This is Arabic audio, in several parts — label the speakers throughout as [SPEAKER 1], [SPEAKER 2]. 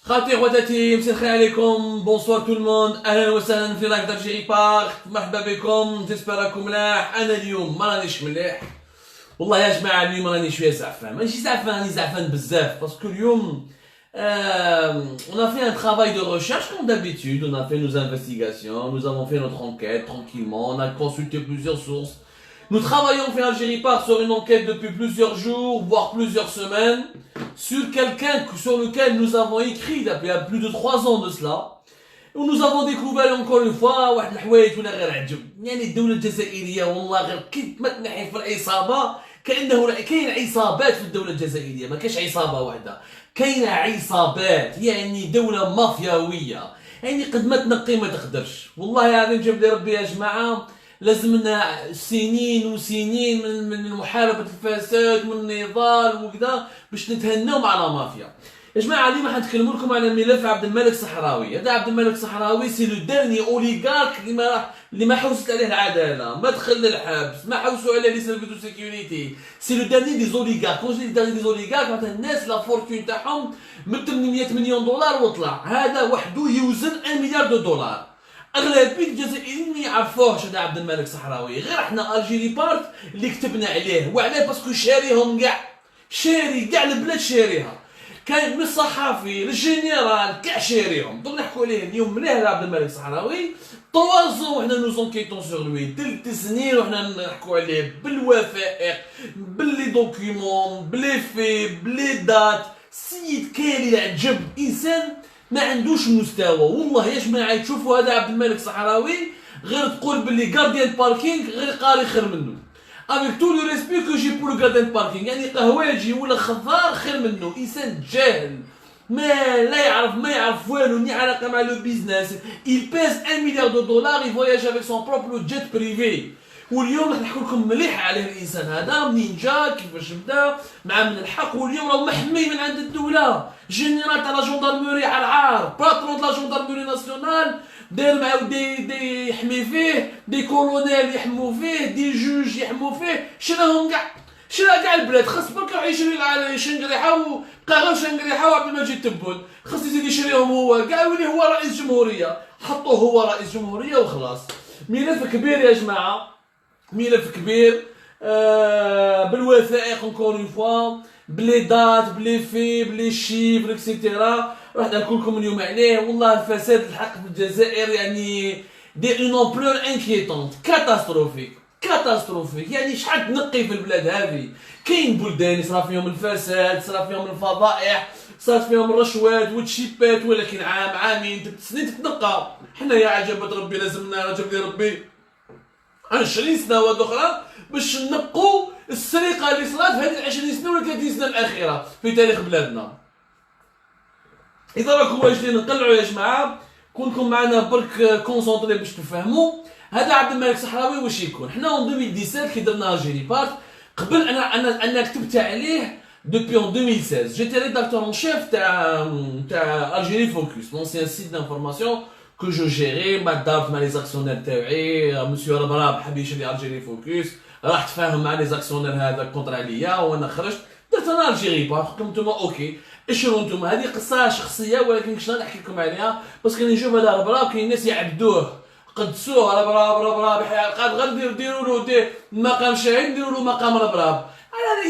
[SPEAKER 1] خالتي خواتاتي مساء الخير عليكم بونسوار تو الموند اهلا وسهلا في لايف دالجيري بارك مرحبا بكم جيسبر راكم ملاح. انا اليوم ما رانيش مليح والله يا جماعه. اليوم راني شويه زعفان ماشي زعفان راني زعفان بزاف باسكو اليوم on a fait un travail de recherche comme d'habitude, on a fait nos investigations, nous avons fait notre enquête tranquillement, on a consulté plusieurs sources. Nous travaillons fait Algérie Part sur une enquête depuis plusieurs jours, voire plusieurs semaines, sur quelqu'un sur lequel nous avons écrit il y a plus de 3 ans de cela. Où nous avons découvert encore une fois واحد الحوايج ولا غير عجب. يعني الدولة الجزائرية والله غير كيف ما تنحي في العصابة كأنه كاين عصابات في الدولة الجزائرية، ما كاينش عصابة واحدة، كاينة عصابات، يعني دولة مافياوية، يعني قد ما تنقي ما تقدرش. والله العظيم جاب لي ربي يا جماعة، لازمنا سنين وسنين من محاربة الفساد من النضال وكذا باش نتهناو مع لا مافيا. يا جماعه اليوم حنتكلم لكم على ملف عبد الملك صحراوي. هذا عبد الملك صحراوي سي لو ديرني اوليغارك اللي ما حوست عليه العداله، ما دخل للحبس، ما حوسوا عليه لي سيرفيس دو سيكوريتي. سي لو ديرني دي زوليغارك. كون جي ديرني دي زوليغارك معناتها الناس لا فورتون تاعهم من 800 مليون دولار وطلع. هذا وحده يوزن 1 مليار دولار. اغلبيه الجزائريين ما يعرفوهش هذا عبد الملك صحراوي، غير احنا الجيري بارت اللي كتبنا عليه. وعلاه؟ باسكو شاريهم كاع، شاري كاع البلاد شاريها، كاين من الصحافي للجنرال كاع شاريهم. دوك نحكوا عليه اليوم مليح عبد الملك الصحراوي. 3 ans وحنا نو زونكيتون سور لوي، 3 سنين وحنا نحكوا عليه بالوثائق باللي دوكيومون بلي في بلي دات. سيد كالي العجب، انسان ما عندوش مستوى والله يا جماعه. تشوفوا هذا عبد الملك الصحراوي غير تقول باللي غارديان باركينغ غير قاري خير منه. avec tout le respect que j'ai pour le gardien de parking، يعني قهواجي ولا خضار خير منه. انسان جاهل ما لا يعرف ما يعرف والو، ني علاقه مع لو بيزنس. il pèse 1 milliard de dollars، il voyage avec son propre jet privé. واليوم راح نحكي لكم مليح عليه الانسان هذا، منين جا كيفاش بدا مع من الحق. واليوم راهو محمي من عند الدوله، جنرال تاع لا جوندارموري على العار، باترون تاع لا جوندارموري ناسيونال، داير معاه دي يحمي فيه، دي كولونيل يحموا فيه، دي جوج يحموا فيه. شراهم كاع، شرا كاع البلاد. خاص برك يروح يشري على شنقريحه وبقى غير شنقريحه وعبد المجيد تبون. خاص يزيد يشريهم هو كاع، يولي هو رئيس جمهوريه. حطوه هو رئيس جمهوريه وخلاص. ملف كبير يا جماعه، ملف كبير بالوثائق اونكور اون فوا، بلي دات بلي في بلي شيفر اكسيتيرا. راح نحكي لكم اليوم عليه. والله الفساد الحق في الجزائر يعني دي اون امبلور انكيتونت، كاتاستروفيك كاتاستروفيك. يعني شحال تنقي في البلاد هذه. كاين بلدان صرا فيهم الفساد، صرا فيهم الفضائح، صارت فيهم الرشوات والتشيبات، ولكن عام عامين 3 سنين تتنقى. حنا يا عجبة ربي لازمنا رجب لي ربي 20 سنوات اخرى باش نقوا السرقه اللي صرات في هذه 20 سنه ولا 30 سنه الاخيره في تاريخ بلادنا. اذا راكم واجدين نقلعوا يا جماعه، كونكم معنا برك كونسونطري باش تفهموا. هذا عبد الملك صحراوي واش يكون؟ حنا اون 2017 كي درنا الجيري بارت، قبل انا كتبت عليه depuis en 2016. J'étais rédacteur en chef تاع Algérie Focus, l'ancien site d'information que je gérais. ما دارت مع لي زاكسيونير تاعي، مسيو ربراب حب يشري الجيري فوكس، راح تفاهم مع لي زاكسيونير هذا كونتر عليا وانا خرجت درت انا الجيري بارك. قلت نتوما اوكي اشروا نتوما. هذه قصه شخصيه ولكن كنت نحكي لكم عليها باسكو نشوف هذا ربراب كاين ناس يعبدوه، قدسوه ربراب قاد غير ديروا له مقام شاهد، نديروا له مقام ربراب.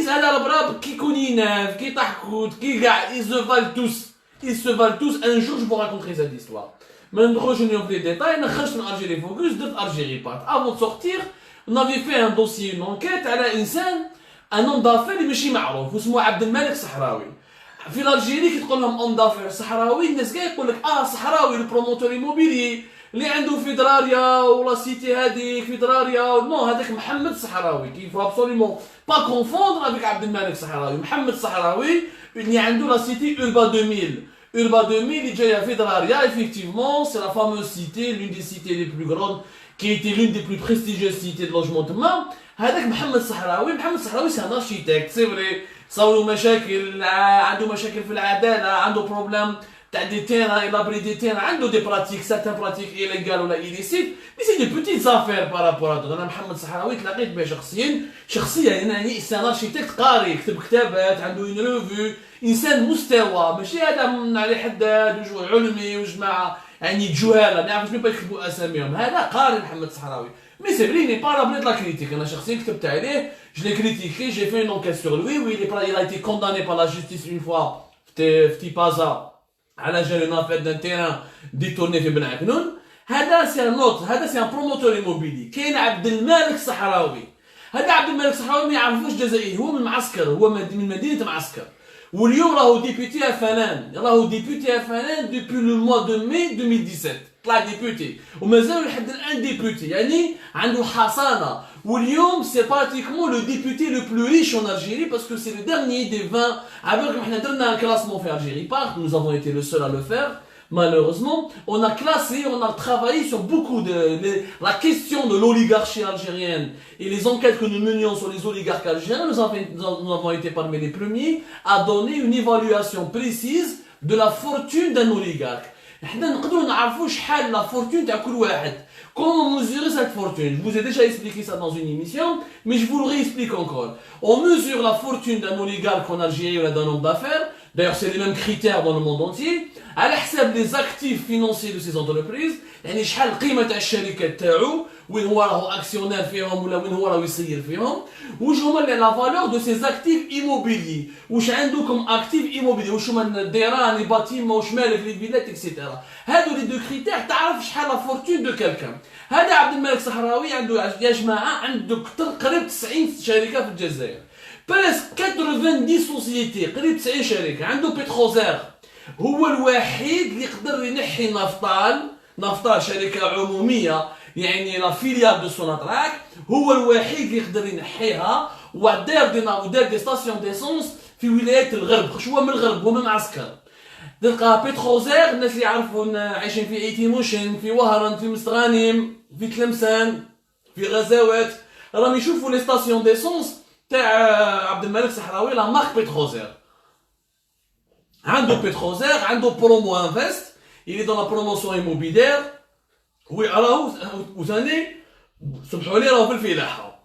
[SPEAKER 1] هذا ربراب كي يكون يناف كي طحكوت كي كاع ils se valent tous. Un jour je vous raconterai cette histoire. ما ندخلوش اليوم في لي ديتاي. انا خرجت من الجيري فوكس درت الجيري بارت. افون سورتير on avait fait un dossier une enquête على انسان ان اون دافير اللي ماشي معروف واسمه عبد الملك صحراوي. في الجيري كي تقول لهم اون دافير صحراوي الناس كاع يقول لك صحراوي البروموتور ايموبيلي اللي عنده في دراريا ولا سيتي هذيك في دراريا. نو هذاك محمد صحراوي كي فو ابسوليمون با كونفوندر افيك عبد الملك صحراوي. محمد صحراوي اللي عنده لا سيتي Urba 2000. Urba 2000 اللي جايه في دراريا. effectivement c'est la fameuse cité, l'une des cités les plus grandes qui était l'une des plus prestigieuses cités de logement تما. هذاك محمد صحراوي. محمد صحراوي سي ان ارشيتكت سي فري، صاولوا مشاكل، عنده مشاكل في العداله، عنده بروبليم تاع دي تيران يلابري دي تيران عنده دي براتيك سارتان براتيك إيليغال ولا إيليسيت مي سي دي بوتيت زافير بارابور هادو. انا محمد صحراوي تلاقيت به شخصيا يعني انسان ارشيتكت قاري يكتب كتابات عنده اون ريفو انسان مستوى ماشي هذا من علي حداد علمي وجماعه يعني جهاله ما يعرفوش مين يكتبوا اساميهم. هذا قاري محمد صحراوي مي سي فري ني با لا بلي لا كريتيك. انا شخصيا كتبت عليه جو لي كريتيكي جي في اون انكيت سور لوي وي il a été condamné par la justice une fois في تيبازا على جال اون افير دان تيران ديتورني في بن عكنون. هذا سي نوت هذا سي ان بروموتور ايموبيلي. كاين عبد الملك الصحراوي. هذا عبد الملك الصحراوي ما يعرفوش جزائري هو من معسكر هو من مدينه معسكر واليوم راهو ديبوتي افنان راهو ديبوتي افنان دوبي لو موا دو مي 2017 طلع ديبوتي ومازال لحد الان ديبوتي يعني عنده حصانه. واليوم سي براتيكمون لو ديبوتي لو بلو ريش اون الجيري باسكو سي لو ديرنيي دي 20. عبالكم حنا درنا كلاسمون في الجيري بارك nous avons été le seul à le faire. Malheureusement, on a classé, on a travaillé sur beaucoup la question de l'oligarchie algérienne et les enquêtes que nous menions sur les oligarques algériens. Nous avons été parmi les premiers à donner une évaluation précise de la fortune d'un oligarque. احنا نقدروا نعرفوا شحال لا فورتون تاع كل واحد. Comment mesurer cette fortune? Je vous ai déjà expliqué ça dans une émission, mais je vous le réexplique encore. On mesure la fortune d'un oligarque en Algérie ou d'un homme d'affaires. D'ailleurs, c'est les mêmes critères dans le monde entier. على حساب les actifs financiers de ces entreprises. يعني شحال القيمة تاع الشركات تاعو وين هو راهو اكسيونير فيهم ولا وين هو راهو يسير فيهم. واش هما لا فالور دو سي اكتيف ايموبيلي. واش عندكم اكتيف ايموبيلي واش هما الديران لي باتيمون واش مالك لي فيلات اكسيتيرا. هادو لي دو كريتير تعرف شحال لا فورتون دو كالكان. هذا عبد الملك الصحراوي عنده يا جماعه عنده قريب 90 شركه في الجزائر. بريسك 90 سوسيتي قريب 90 شركه. عنده بتروزير هو الوحيد اللي يقدر ينحي نفطال شركه عموميه يعني لا فيليال دو سوناتراك. هو الوحيد اللي يقدر ينحيها ودار دي ستاسيون ديسونس في ولايات الغرب. هو من الغرب هو من معسكر. تلقى بتروزير الناس اللي يعرفون عايشين في ايتيموشن في وهران في مستغانم في تلمسان في غزاوات راهم يشوفوا لي ستاسيون ديسونس تاع عبد الملك الصحراوي لا مارك بتروزير. عنده بتروزير عنده برومو انفست il est dans la promotion immobilière وراهو وثاني سمحوا لي راهو في الفلاحه.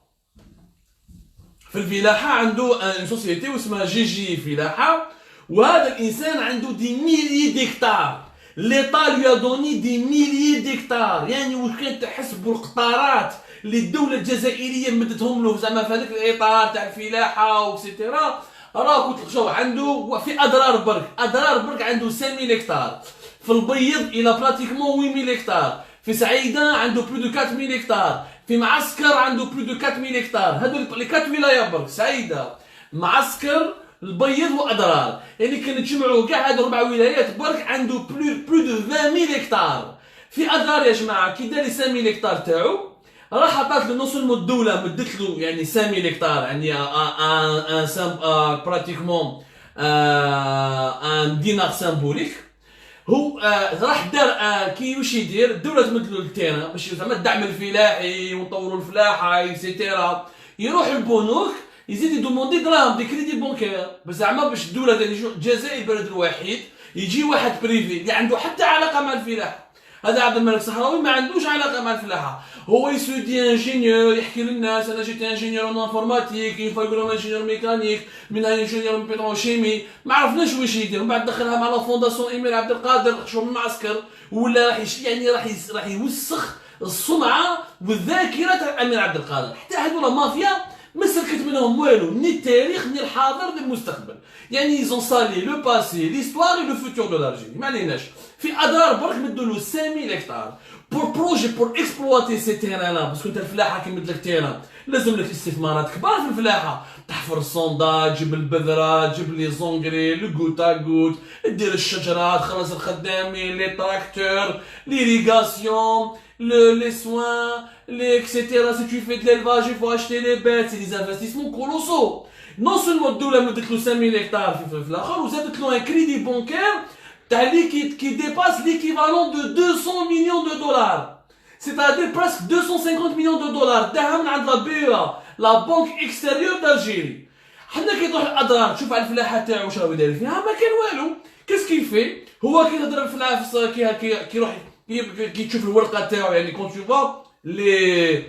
[SPEAKER 1] في الفلاحه عنده ان سوسيتي اسمها جي فلاحه. وهذا الانسان عنده دي ميليي ديكتار. ليطا لو دوني دي ميليي ديكتار يعني واش كان تحسبوا القطارات اللي الدوله الجزائريه مدتهم له زعما في هذاك الاطار تاع الفلاحه وكسيتيرا. راه كنت شوف عنده في اضرار برك عنده 5000 هكتار. في البيض الى براتيكمون 8000 هكتار. في سعيده عنده بلو دو 4000 هكتار. في معسكر عنده بلو دو 4000 هكتار. هادو لي 4 ولايات برك سعيده معسكر البيض واضرار يعني كان تجمعوا كاع هادو 4 ولايات برك عنده بلو دو 20000 هكتار. في اضرار يا جماعه كي دار لي 5000 هكتار تاعو راح عطات له نص الدوله مدت له يعني 5000 هكتار يعني ان براتيكمون ان دينار سامبوليك. هو راح دار كي واش يدير الدوله تمد له التيران باش زعما الدعم الفلاحي ونطوروا الفلاحه اكسيتيرا. يروح البنوك يزيد يدوموندي دراهم دي كريدي بونكير زعما باش الدوله الجزائر البلد الوحيد يجي واحد بريفي اللي عنده حتى علاقه مع الفلاحه. هذا عبد الملك الصحراوي ما عندوش علاقه مع الفلاحه. هو يسودي انجينيور يحكي للناس انا جيت انجينيور اون انفورماتيك يقولوا انجينيور ميكانيك من انجينيور بيتروشيمي ما عرفناش واش يدير. من بعد دخلها مع لا فونداسيون ايميل عبد القادر شغل من المعسكر ولا راح يوسخ السمعه والذاكره تاع امير عبد القادر. حتى هذو لا مافيا ما سلكت منهم والو ني التاريخ ني الحاضر ني المستقبل يعني يزون سالي لو باسي ليستوار لو فوتور دو لالجيري. ما عليناش في اضرار برك مدوا له 5000 هكتار بور بروجي بور اكسبلواتي سي تيران لا باسكو انت الفلاحه كي مد لك تيران لازم لك استثمارات كبار في الفلاحه. تحفر الصوندا تجيب البذره تجيب لي زونغري لو غوتا غوت دير الشجره تخلص الخدامين لي تراكتور ليريغاسيون les soins, etc. Si tu fais de l'élevage, il faut acheter les bêtes, c'est des investissements colossaux. Non seulement الدولة مدت له 5000 هكتار في الآخر وزادت له un crédit bancaire qui dépasse l'équivalent de 200 millions de dollars. C'est-à-dire presque 250 millions de dollars. داها من عند la BEA, la Banque Extérieure d'Algérie. حنا كي تروح الاضرار تشوف على الفلاحه تاعو واش راهو داير فيها ما كان والو. كاس كيفي هو كيهضر الفلاحه كيروح كي تشوف الورقه تاعو يعني كون تو فوا لي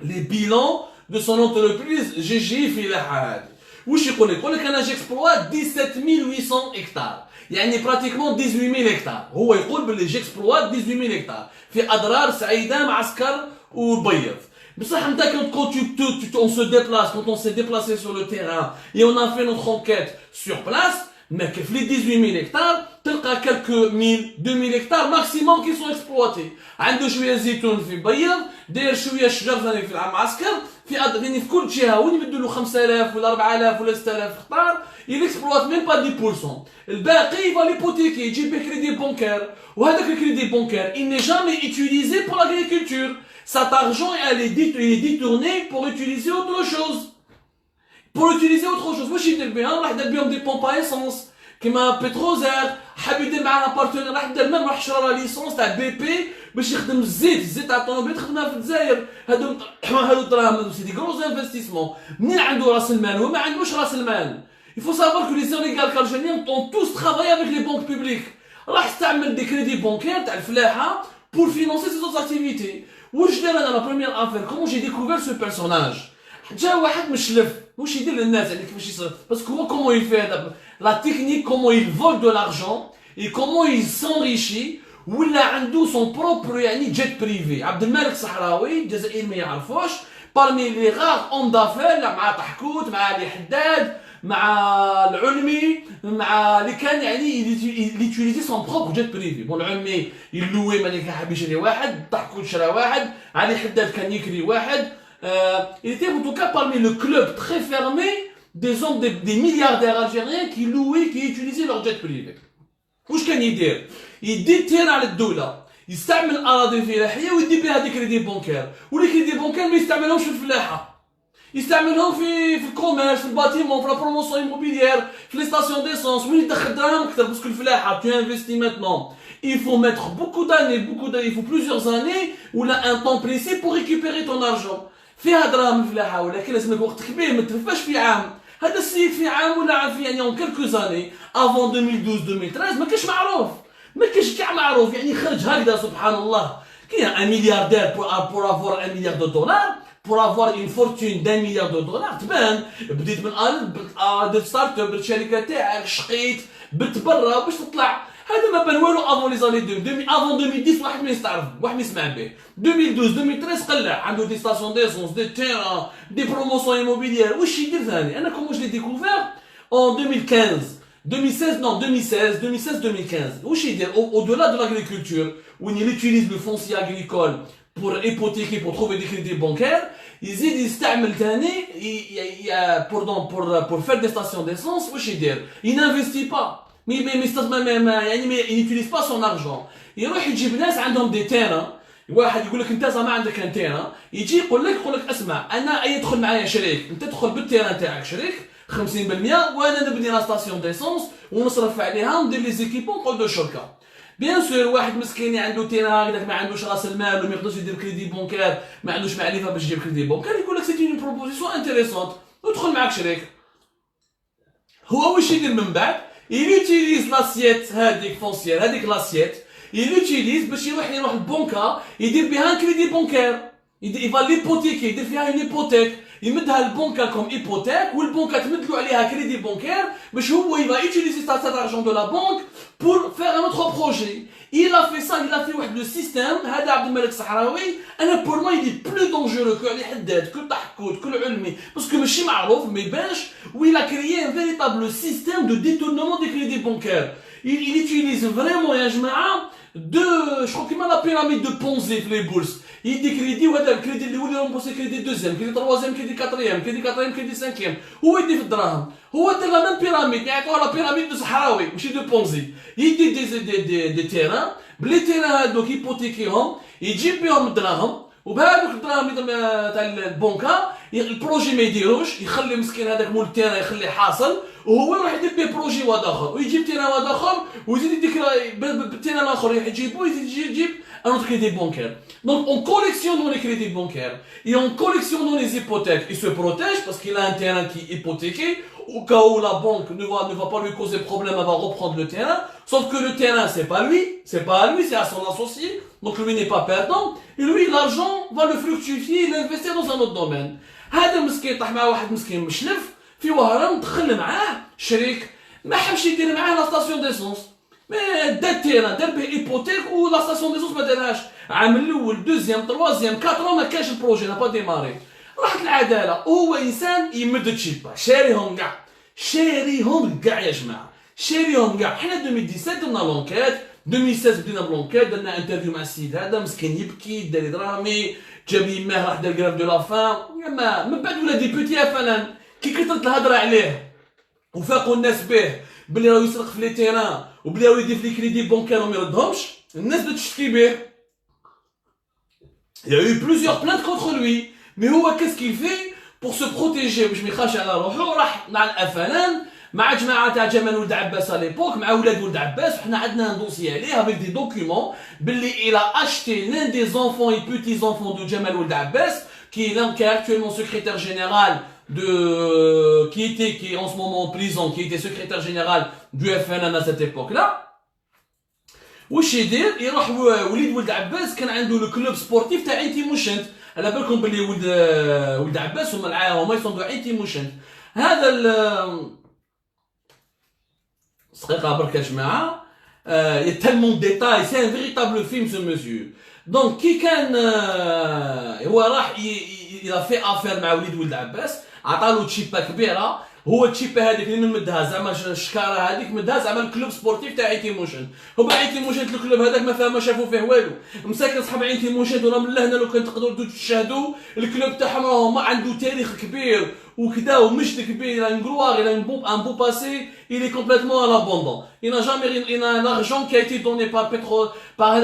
[SPEAKER 1] بيلون دو سون انتربريز جي فلاحه هذه واش يقول لك؟ يقول لك انا جيكسبلوات 17800 هكتار يعني براتيكمون 18000 هكتار. هو يقول باللي جيكسبلوات 18000 هكتار في اضرار سعيده معسكر وبيض. بصح انت quand on se déplace, quand on s'est déplacé sur le terrain et on a fait notre enquête sur place, mais que les 18000 hectares, تلقى quelques 1000-2000 hectares maximum qui sont exploités. عنده شويه زيتون في بيض، داير شويه شجر ثاني في المعسكر، في كل جهه وين يمدوا له 5000 ولا 4000 ولا 6000 هكتار، il exploite même pas 10%. الباقي يبغى ليبوتيكي يجيب به كريدي بونكير، وهذاك الكريدي بونكير il n'est jamais utilisé pour l'agriculture. Cet argent est détourné pour utiliser autre chose. Pour utiliser autre chose. واش يدير بها؟ راح دار بهم دي بومب ايسونس كيما بتروزير، حاب يدير معاها بارتنير، راح دار ميم راح شرا ليسونس تاع بي بي باش يخدم الزيت تاع الطوموبيل تخدمها في الجزائر. هادو الدراهم سي دي غروز انفستيسمون. منين عنده راس المال؟ هو ما عندوش راس المال. Il faut savoir que les oligarques algériens ont tous travaillé avec les banques publiques. راح استعمل دي كريدي بونكير تاع الفلاحه pour financer ses autres activités. واش دار انا لا بروميير افير كومون جي ديكوفير سو بيرسوناج؟ جا واحد مشلف واش يدير للناس يعني كيفاش يصير باسكو هو كومون يفي هذا لا تكنيك كومون يل فول دو لارجون اي كومون يل سونريشي ولا عنده سون بروبر يعني جيت بريفي. عبد الملك الصحراوي الجزائريين ما يعرفوش بارمي لي غار اون دافير مع طحكوت مع علي حداد مع العلمي مع اللي كان يعني يوتيليزي سون بروبر جيت بريفي. بون العلمي يلوي ملي كان حاب يشري واحد، طحكوت شرا واحد، علي حداد كان يكري واحد. Il était en tout cas parmi le club très fermé des hommes des milliardaires algériens qui louaient, qui utilisaient leur jet privé. واش كان يدير؟ يدي تير على الدولة، يستعمل أراضي فلاحية ويدي بها دي كريدي بونكير، والكريدي بونكير ما يستعملهمش في الفلاحة. يستعملهم في الكوميرس، في الباتيمون، في لا بروموسيون ايموبيليير، في لي ستاسيون ديسونس، وين يدخل دراهم أكثر باسكو الفلاحة tu investis maintenant. Il faut mettre beaucoup d'années, il faut plusieurs années ou là un temps précis pour récupérer ton argent. فيها دراهم الفلاحة ولكن لازم وقت كبير ما ترفاش في عام. هذا السيد في عام ولا في يعني اون كلكو زاني افون 2012-2013 ما كاش معروف، ما كاش كاع معروف يعني خرج هكذا سبحان الله. كاين ان ملياردير pour avoir un milliard de dollars pour avoir une fortune d'un milliard de dollars تبان. بديت من درت ستارت اب الشركه تاعك شقيت بتبرا باش تطلع. هذا ما بان والو افون لي زاني 2000 افون 2010 واحد ما يستعرف واحد ما يسمع به. 2012-2013 قلع عنده دي ستاسيون ديسونس دي تيران دي بروموسيون ايموبيليير. واش يدير ثاني؟ انا كومون جو لي ديكوفير اون 2015 2016 non 2016-2015. واش يدير au delà de l'agriculture où il utilise le foncier agricole pour hypothéquer pour trouver des crédits bancaires. يزيد يستعمل ثاني pour faire des stations d'essence. واش يدير؟ il n'investit pas يعني ما يوتيليز با سون ارجون. يروح يجيب ناس عندهم دي تيران. واحد يقول لك انت ما عندك ان تيران، يجي يقول لك اسمع انا يدخل معايا شريك، انت تدخل بالتيران تاعك شريك 50% وانا نبني لا ستاسيون ديسونس ونصرف عليها وندير لي زيكيبون نقعد له شركه. بيان سور واحد مسكين عنده تيران هكذاك ما عندوش راس المال وما يقدرش يدير كريدي بونكير، ما عندوش معرفه باش يجيب كريدي بونكير، يقول لك سيتي اون بروبوزيسيون انتريسونت ودخل معاك شريك. هو واش يدير من بعد؟ il utilise l'assiette هذيك فونسيير هذيك l'assiette il utilise باش يروح البنكه يدير بها كريدي بونكير، يفا ليبوتيكي يدير فيها اون ايبوتيك يمدها البنكه كوم ايبوتيك والبنكه تمدلو عليها كريدي بونكير باش هو يفا utiliser cet argent de la banque pour faire un autre projet. Il a fait ça, il a fait واحد لو سيستيم. هذا عبد الملك الصحراوي انا بور مو يدي بلو دونجورو كو علي حداد كو طحكوت كو علمي باسكو ماشي معروف ما يبانش. ويل ا كريي ان فيريتابل سيستيم دو ديتورنمون دي كريدي بونكير. il utilise vraiment يا جماعه دو شكون كيما لا بيراميد دو بونزي في لي بورس. يدي كريدي وهذا الكريدي اللي يولي رومبورسي كريدي دوزيام كريدي تروازيام كريدي كاتريام كريدي سانكيام. هو يدي في الدراهم. هو دار لا ميم بيراميد يعطوها لا بيراميد دو صحراوي ماشي دو بونزي. يدي دي تيران بلي تيران هادوك يبوتيكيهم يجيب بهم الدراهم وبهذوك الدراهم تاع البنكه البروجي ما يديروش يخلي مسكين هذاك مول التيران يخليه حاصل وهو يروح يدير به بروجي واحد اخر ويجيب تيران واحد اخر ويزيد يديك بالتيران الاخر يجيبو يجيب un autre crédit bancaire. Donc en collectionnant les crédits bancaires et en collectionnant les hypothèques, il se protège parce qu'il a un terrain qui est hypothéqué. Au cas où la banque ne va pas lui causer problème, elle va reprendre le terrain. Sauf que le terrain, c'est pas lui, c'est à son associé. Donc lui n'est pas perdant. Et lui, l'argent va le fructifier, l'investir dans un autre domaine. هذا المسكين طاح مع واحد مسكين مشلف في وهران دخل معاه شريك ما حبش يدير معاه لا ستاسيون ديسونس. مي دا تيران دار به ايبوتيك و لا ستاسيون ديسونس ما دارهاش. عام الاول دوزيام تروازيام كاترو ما كانش البروجي نا با ديماري. راحت العداله هو انسان يمد تشيبا شاريهم كاع يا جماعه شاريهم كاع. حنا 2017 درنا لونكيت 2016 بدينا بلونكيت درنا انترفيو مع السيد هذا مسكين يبكي داري درامي جاب يماه راح دار كراف دو لا فان. من بعد ولا ديبوتي فلان كي كثرت الهضره عليه وفاقوا الناس به بلي راه يسرق في لي تيران وبلي راه يدير في لي كريدي بونكير وما يردهمش الناس بدات تشتكي به. Il y a eu plusieurs plaintes contre lui. Mais هو qu'est-ce qu'il fait pour se protéger باش ما يخافش على روحه؟ راح مع الافلان مع جماعه تاع جمال ولد عباس على ليبوك مع ولاد ولد عباس. وحنا عندنا ان دوسي عليه avec des documents باللي il a acheté l'un des enfants et petits enfants de Jamal Ould Abbas qui est actuellement secrétaire général qui est en ce moment en prison, qui était secrétaire général du FNN à cette époque-là. واش يدير؟ يروح ولد عباس كان عنده لو كلوب سبورتيف تاع عين تيموشنت. على بالكم باللي ولد عباس هما يصندوا عين تيموشنت. هذا دقيقه برك يا جماعه. يا تالمون ديتاي سي ان فيريتابل فيلم سو مسيو. دونك كي كان هو راح في افير مع ولد عباس عطالو تشيبا كبيره. هو التشيبا هذيك اللي من مدها زعما الشكاره هذيك مدها زعما الكلوب سبورتيف تاع عين تيموشن. هما عين تيموشن الكلوب هذاك ما شافوا فيه والو. مساكن صحاب عين تيموشن ولا من لهنا لو كان تقدروا تشاهدوا الكلوب تاعهم راه ما عنده تاريخ كبير وكذا ومجد كبير. ان gloire, il a un beau passé, il est complètement à l'abandon. Il a l'argent qui a été donné par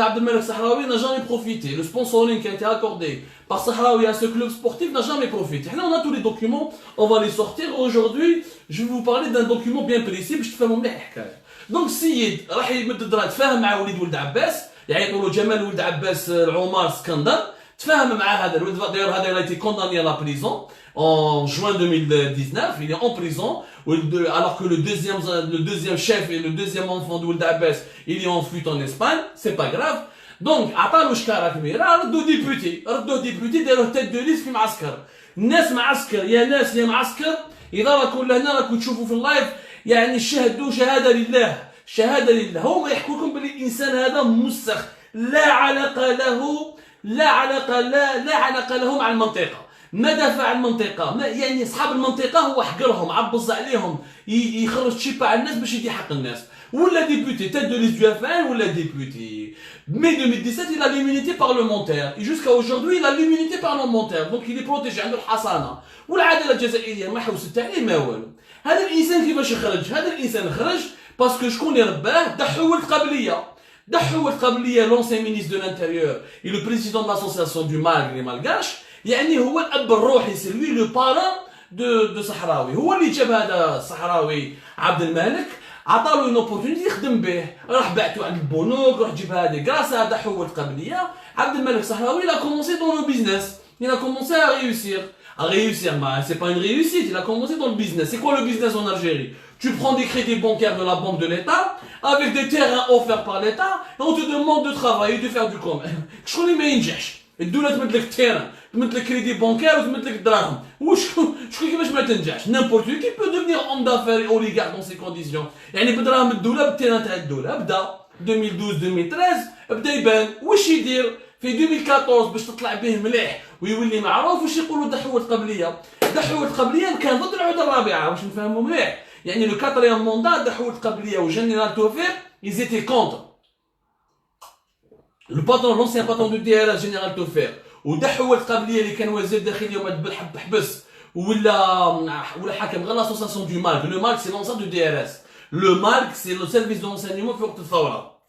[SPEAKER 1] Abdelmalek Sahraoui n'a jamais profité. Le sponsoring qui a été accordé par Sahraoui à ce club sportif n'a jamais profité. Là on a tous les documents, on va les sortir. Aujourd'hui, je vais vous parler d'un document bien précis باش تفهموا مليح الحكايه. دونك السيد راح يمد الدرا تفاهم مع ولد عباس يعيطوا له جمال ولد عباس العمار اسكندر. تفاهم مع هذا الولد d'ailleurs هذا il a été condamné à la prison en juin 2019. Il est en prison alors que le deuxième chef et le deuxième enfant de Ould Abbas il est en fuite en Espagne. C'est pas grave. دونك عطالو شكاره كبيره ردوا ديبوتي داروا تيت دو ليست في معسكر. الناس معسكر يا ناس يا معسكر. اذا راكم لهنا راكم تشوفوا في اللايف يعني شهدوا شهاده لله. هما يحكوا لكم بلي الانسان هذا مسخ لا علاقه له مع المنطقه. ما دافع عن المنطقه يعني اصحاب المنطقه هو حقرهم عبز عليهم يخرج تشيبا على الناس باش يدي حق الناس. ولا député, tête de liste du FN, ou la député. Mai 2017, il a l'immunité parlementaire. Et jusqu'à aujourd'hui, il a l'immunité parlementaire. Donc il est protégé عنده الحصانة. والعدالة الجزائرية ما حوست عليه ما والو. هذا الإنسان كيفاش يخرج؟ هذا الإنسان خرج باسكو شكون اللي رباه؟ دحو ولد قبلية l'ancien ministre de l'Intérieur et le président de l'association du Malg les Malgaches. يعني هو الأب الروحي c'est lui le parrain de صحراوي. هو اللي جاب هذا الصحراوي عبد الملك. عطالو اون اوبورتونيتي يخدم به. راح بعتو عند البنوك روح جيب هذه غراس هذا حول قبليه. عبد الملك صحراوي il a commencé dans le business. Il a commencé à réussir. Mais c'est pas une réussite, il a commencé dans le business. C'est quoi le business en Algérie? Tu prends des crédits bancaires de la banque de l'État avec des terrains offerts par l'État et on te demande de travailler, de faire du commerce. شكون اللي ما ينجحش؟ الدولة تمد لك التيران تمد لك كريدي بانكير وتمد لك الدراهم. شكون كيفاش ما تنجحش؟ نيمبورت كي بو ديفنيغ homme d'affaires et oligarque dans ces conditions. يعني بدراهم الدولة بالتيران تاع الدولة. بدا 2012-2013 بدا يبان. واش يدير؟ في 2014 باش تطلع به مليح ويولي معروف واش يقولوا دحوة قبلية كان ضد العهدة الرابعة. واش نفهموا مليح؟ يعني لو كاتريام موندا دحوة قبلية وجنرال توفيق ils étaient contre. Le patron, l'ancien patron du DRS, général Toffer, ودحوة قبلية اللي كان وزير الداخلية وما حبس ولا حاكم غير l'association du MALC. Le MALC c'est l'ancêtre du DRS. Le MALC c'est le service d'enseignement في وقت الثورة.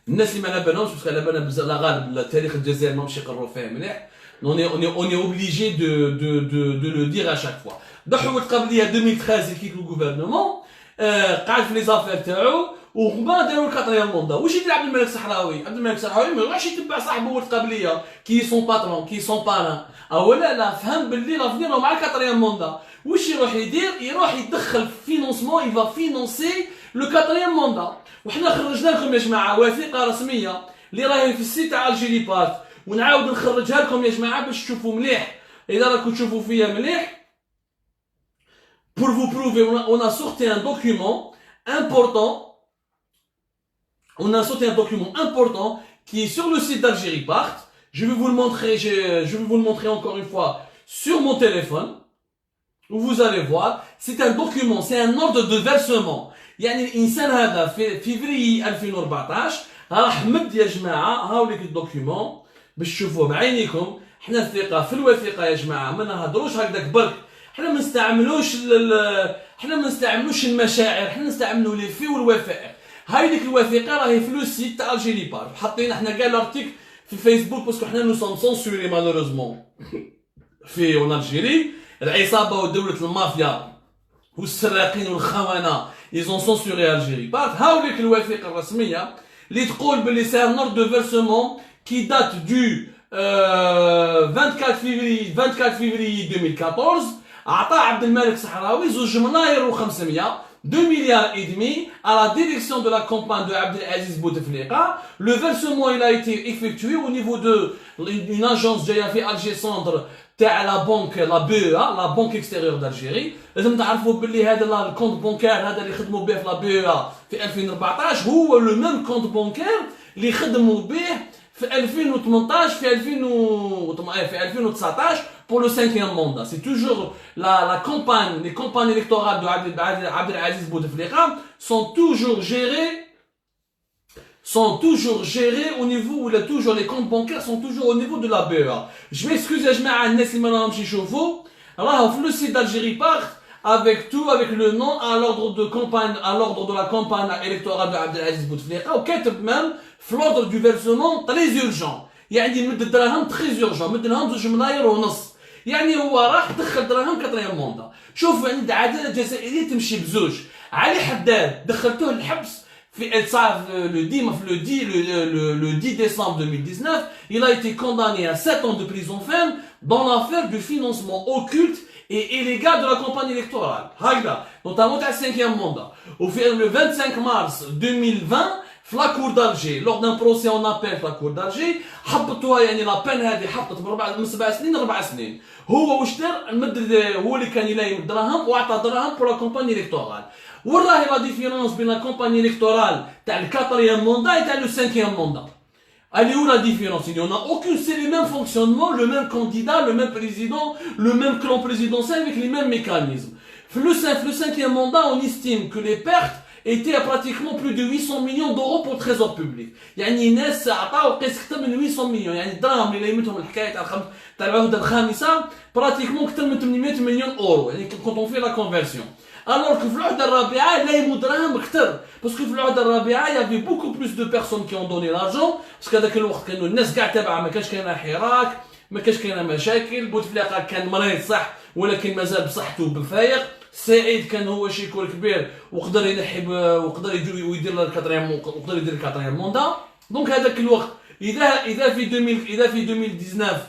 [SPEAKER 1] الناس اللي ما على بالهمش باسكو على بالنا بزاف لا غالب تاريخ الجزائر ماهمش يقروا فيه مليح. On est obligé de le dire à chaque fois. ضحوت قبليه 2013 كيك لو غوفرنمون قاعد في لي زافير تاعو وهما داروا الكاتريام موندا. واش يدير عبد الملك الصحراوي؟ عبد الملك الصحراوي ما يروحش يتبع صاحبه ولد قبليه كي سون باترون كي سون باران اولا لا فهم باللي لافنير مع الكاتريام موندا. واش يروح يدير؟ يروح يدخل فينونسمون يفا فينونسي لو كاتريام موندا. وحنا خرجنا لكم يا جماعه وثيقه رسميه اللي راهي في السيت تاع الجيري بارت ونعاود نخرجها لكم يا جماعه باش تشوفوا مليح اذا راكم تشوفوا فيا مليح. Pour vous prouver, on a sorti un document important. On a sorti un document important qui est sur le site d'Algérie Part. Je vais vous le montrer, je vais vous le montrer encore une fois sur mon téléphone. Où vous allez voir, c'est un document, c'est un ordre de versement. يعني الإنسان هذا في فيفري 2014 راح مد يا جماعة هاوليك الدوكيومون باش تشوفوه بعينيكم. حنا الثقة في الوثيقة يا جماعة ما نهضروش هكذاك برك. حنا ما نستعملوش المشاعر، حنا نستعملوا لي في والوثائق. هاي ديك الوثيقه راهي في لو سيت تاع الجيري بار، حاطين حنا كاع لارتيك في الفيسبوك باسكو حنا نو سون سونسوري مالوروزمون في اون الجيري. العصابه ودوله المافيا والسراقين والخونه ايزون سونسوري الجيري بار. هاو ديك الوثيقه الرسميه اللي تقول بلي سي ان اوردر دو فيرسمون كي دات دو 24 février 2014. عطى عبد الملك الصحراوي 2 ملاير و500 2 مليار et demi à la direction de la campagne de Abdelaziz Bouteflika. Le versement il a été effectué au niveau de une agence جايه في الجي سندر تاع لا بنك لا بي لا بنك اكستيريور d'Algérie. لازم تعرفوا باللي هذا الكونت بونكير هذا اللي خدموا به في لا بي في 2014 هو لو ميم كونت بونكير اللي خدموا به في 2018 في 2019 pour le 5e mandat. C'est toujours la campagne, les campagnes électorales de Abdelaziz Bouteflika sont toujours gérées au niveau où toujours les comptes bancaires sont toujours au niveau de la BEA. Je m'excuse يا جماعة الناس اللي ما راهمش يشوفوا راهو في لو سيت d'Algérie Part avec tout, avec le nom à l'ordre de campagne, à l'ordre de la campagne électorale de Abdelaziz Bouteflika وكاتب même في l'ordre du versement très urgent. يعني مد الدراهم très urgent مد لهم 2 ملاير ونص. يعني هو راح دخل دراهم كاتريام موندا. شوف عند العداله الجزائريه تمشي بزوج. علي حداد دخلتوه الحبس في le 10 décembre 2019. Il a été condamné à 7 ans de prison ferme dans l'affaire du financement occulte et illégal de la campagne électorale. هكذا notamment à 5e mandat. Le 25 mars 2020 في لا كور دالجي lors d'un procès en appel في لا كور دالجي حبطوها يعني لا بين هذه حبطت من 7 سنين 4 سنين. هو واش دار؟ مد هو اللي كان يلايم الدراهم واعطى دراهم بور لا كومباني الكتورال. وين راهي لا ديفيرونس بين لا كومباني الكتورال تاع الكاتريام موندا et تاع لو 5e موندا؟ Elle est où la différence? Il n'y en a aucune, c'est les mêmes fonctionnements, le même candidat, le même président, le même clan présidentiel avec les mêmes mécanismes. Le 5e mandat, on estime que les pertes était à pratiquement plus de 800 millions d'euros pour le trésor public. يعني ناس عطاو قيس اكثر من 800 مليون. يعني الدراهم اللي ليمتهم الحكايه تاع العهده الخامسه براتيكمون اكثر من 800 مليون اورو. يعني كنت اون في لا كونفيرسيون. الوغ في العهده الرابعه لايموا دراهم اكثر باسكو في العهده الرابعه يافي بوكو بلوس دو بيرسون كي اون دوني لارجون باسكو هذاك الوقت كانوا الناس كاع تابعه ما كانش كاينه حراك ما كانش كاينه مشاكل. بوتفليقه كان مريض صح ولكن مازال بصحته بفايق. سعيد كان هو شيكور كبير وقدر ينحي وقدر يدير الكاتريام وقدر يدير الكاتريام موندا. دونك هذاك الوقت اذا في 2019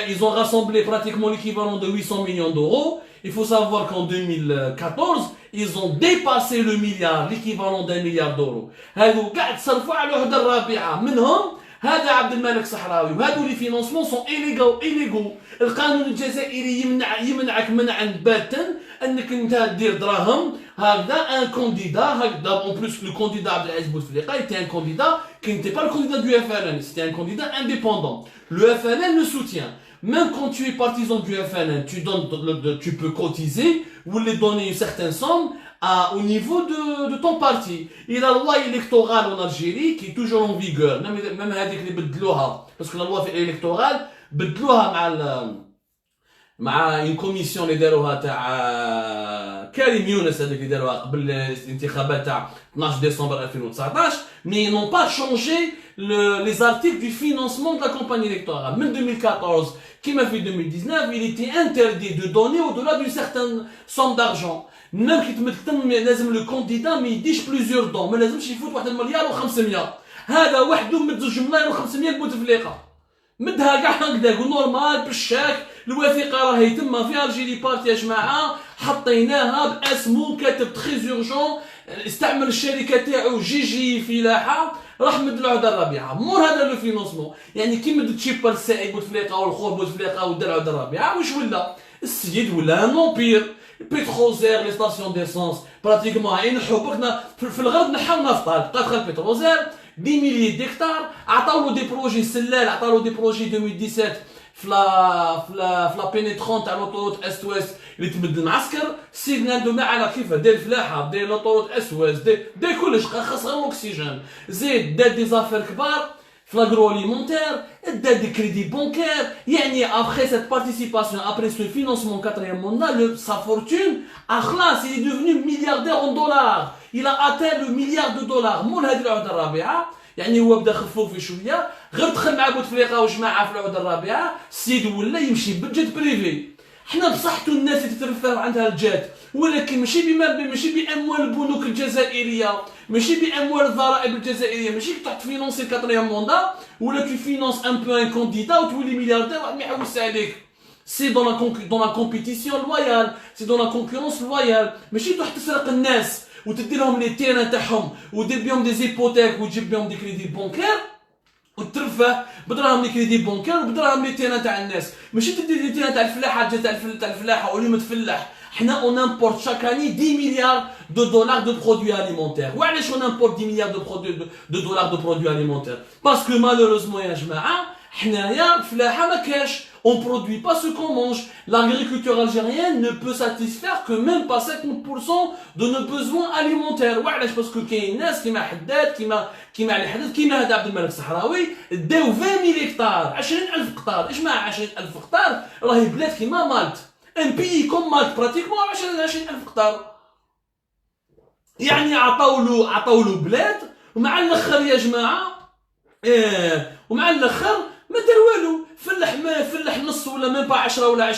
[SPEAKER 1] ils ont rassemblé pratiquement l'équivalent de 800 millions d'euros. Il faut savoir qu'en 2014 ils ont dépassé le milliard, l'équivalent d'1 milliard d'euros. هادو كاع تصرفوا على العهده الرابعه منهم هذا عبد الملك الصحراوي. وهادو لي فينونسمون سون إليغو. القانون الجزائري يمنعك منعا باتا انك انت دير دراهم هكذا ان كانديدا هكذا. اون بلوس لو كانديدا عبد العزيز بوتفليقه était un candidat qui n'était pas le candidat du FLN, c'était un candidat indépendant. Le FLN le soutient. Même quand tu es partisan du FLN, tu peux cotiser ou les donner une certaine somme au niveau de ton parti. Et la loi électorale en Algérie qui est toujours en vigueur, même هذيك اللي بدلوها parce que la loi électorale بدلوها مع مع اون كوميسيون اللي داروها تاع كريم يونس هذيك اللي داروها قبل الانتخابات تاع 12 ديسمبر 2019 مي نون با شونجي لي زارتيكل دو فينانسمون دو لا كومباني الكتورال من 2014 كيما في 2019 il était interdit de donner au-delà d'une certaine somme d'argent même كي تمثل لازم لو كانديدا ما يديش بليزيور دون ما لازمش يفوت 1 مليار و500 هذا وحده مد 2 ملايين و500 بوتفليقه مدها كاع هكذا نورمال بالشاك الوثيقه راهي تما في الجيري بارتي يا جماعه حطيناها باسمو كاتب تري اورجون استعمل الشركه تاعو جي فلاحه راح مد العهده الرابعه مور هذا لو فينونسمون يعني كي مد تشيبا السائق بوتفليقه والخور بوتفليقه ودار العهده الرابعه واش ولا السيد ولا نومبير بيتروزير لي ستاسيون ديسونس براتيكمون ينحو بركنا في الغرب نحاو نفطال بقات غير بيتروزير 10 مليي ديكتار عطاولو دي بروجي سلال عطاولو دي بروجي 2017 في لا بينيترون تاع لوطوروت است ويست اللي تمد المعسكر السيد نادو ما على كيفاه داير الفلاحه داير لوطوروت است ويست داير كلش خاص غير الاكسجين زيد دار دي زافير كبار في لاغرواليمونتير دار دي كريدي بونكير يعني ابخي سيت بارتيسيباسيون ابري سو فينانسمون كاتريام موندا sa fortune a خلاص il est devenu milliardaire en dollars il a atteint le milliard de dollars مول هذه العهده الرابعه يعني هو بدا خفوفي شويه غير دخل مع بوتفليقه وجماعه في العهده الرابعه السيد ولا يمشي بالجيت بريفي حنا بصحتو الناس اللي تترفعوا عندها الجات ولكن ماشي باموال البنوك الجزائريه ماشي باموال الضرائب الجزائريه ماشي تروح تفينونسي الكاتريام موندا ولا تو فينونس ان بو ان كونديدا وتولي ملياردير واحد ما يحوس عليك سي دون لا كومبيتيسيون لويال سي دون لا كونكورونس لويال ماشي تروح تسرق الناس وتدي لهم لي تيران تاعهم ودير بهم دي زيبوتيك وتجيب بهم دي كريدي بونكير وترفه بدراهم لي كريدي بونكير وبدراهم لي تيران تاع الناس ماشي تدي لي تيران تاع الفلاحه تاع الفلاحه واليوم تفلح حنا اون امبورت شاك اني 10 مليار دو دولار دو برودوي اليمونتير وعلاش اون امبورت 10 مليار دو دولار دو برودوي اليمونتير باسكو مالوروزمون يا جماعه حنايا الفلاحه ما كاش on produit pas ce qu'on mange. L'agriculture algérienne ne peut satisfaire que même pas 50% de nos besoins alimentaires. وعلاش باسكو كاين ناس كيما حداد كيما علي حداد كيما هذا عبد الملك الصحراوي داو 20000 هكتار 20000 قطار اش مع 20000 قطار راهي بلاد كيما مالت ان بي كوم مالت براتيكمون 20000 قطار يعني عطاولو بلاد ومع الاخر يا جماعه ومع الاخر ما دار والو فلح نص ولا ميم با 10 ولا 20%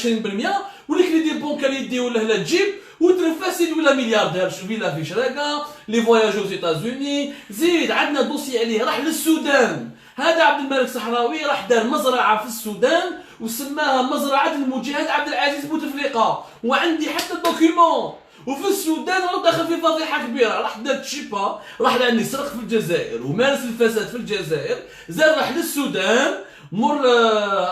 [SPEAKER 1] والكريدي بونكار يديو له لا تجيب وترفا سيد ولا ملياردير فيلا في شراكه لي فواياج aux États-Unis زيد عندنا دوسي عليه راح للسودان هذا عبد الملك الصحراوي راح دار مزرعه في السودان وسماها مزرعه المجاهد عبد العزيز بوتفليقه وعندي حتى دوكيومون وفي السودان راه داخل في فضيحه كبيره راح دار تشيبا راح لاني سرق في الجزائر ومارس الفساد في الجزائر زاد راح للسودان مور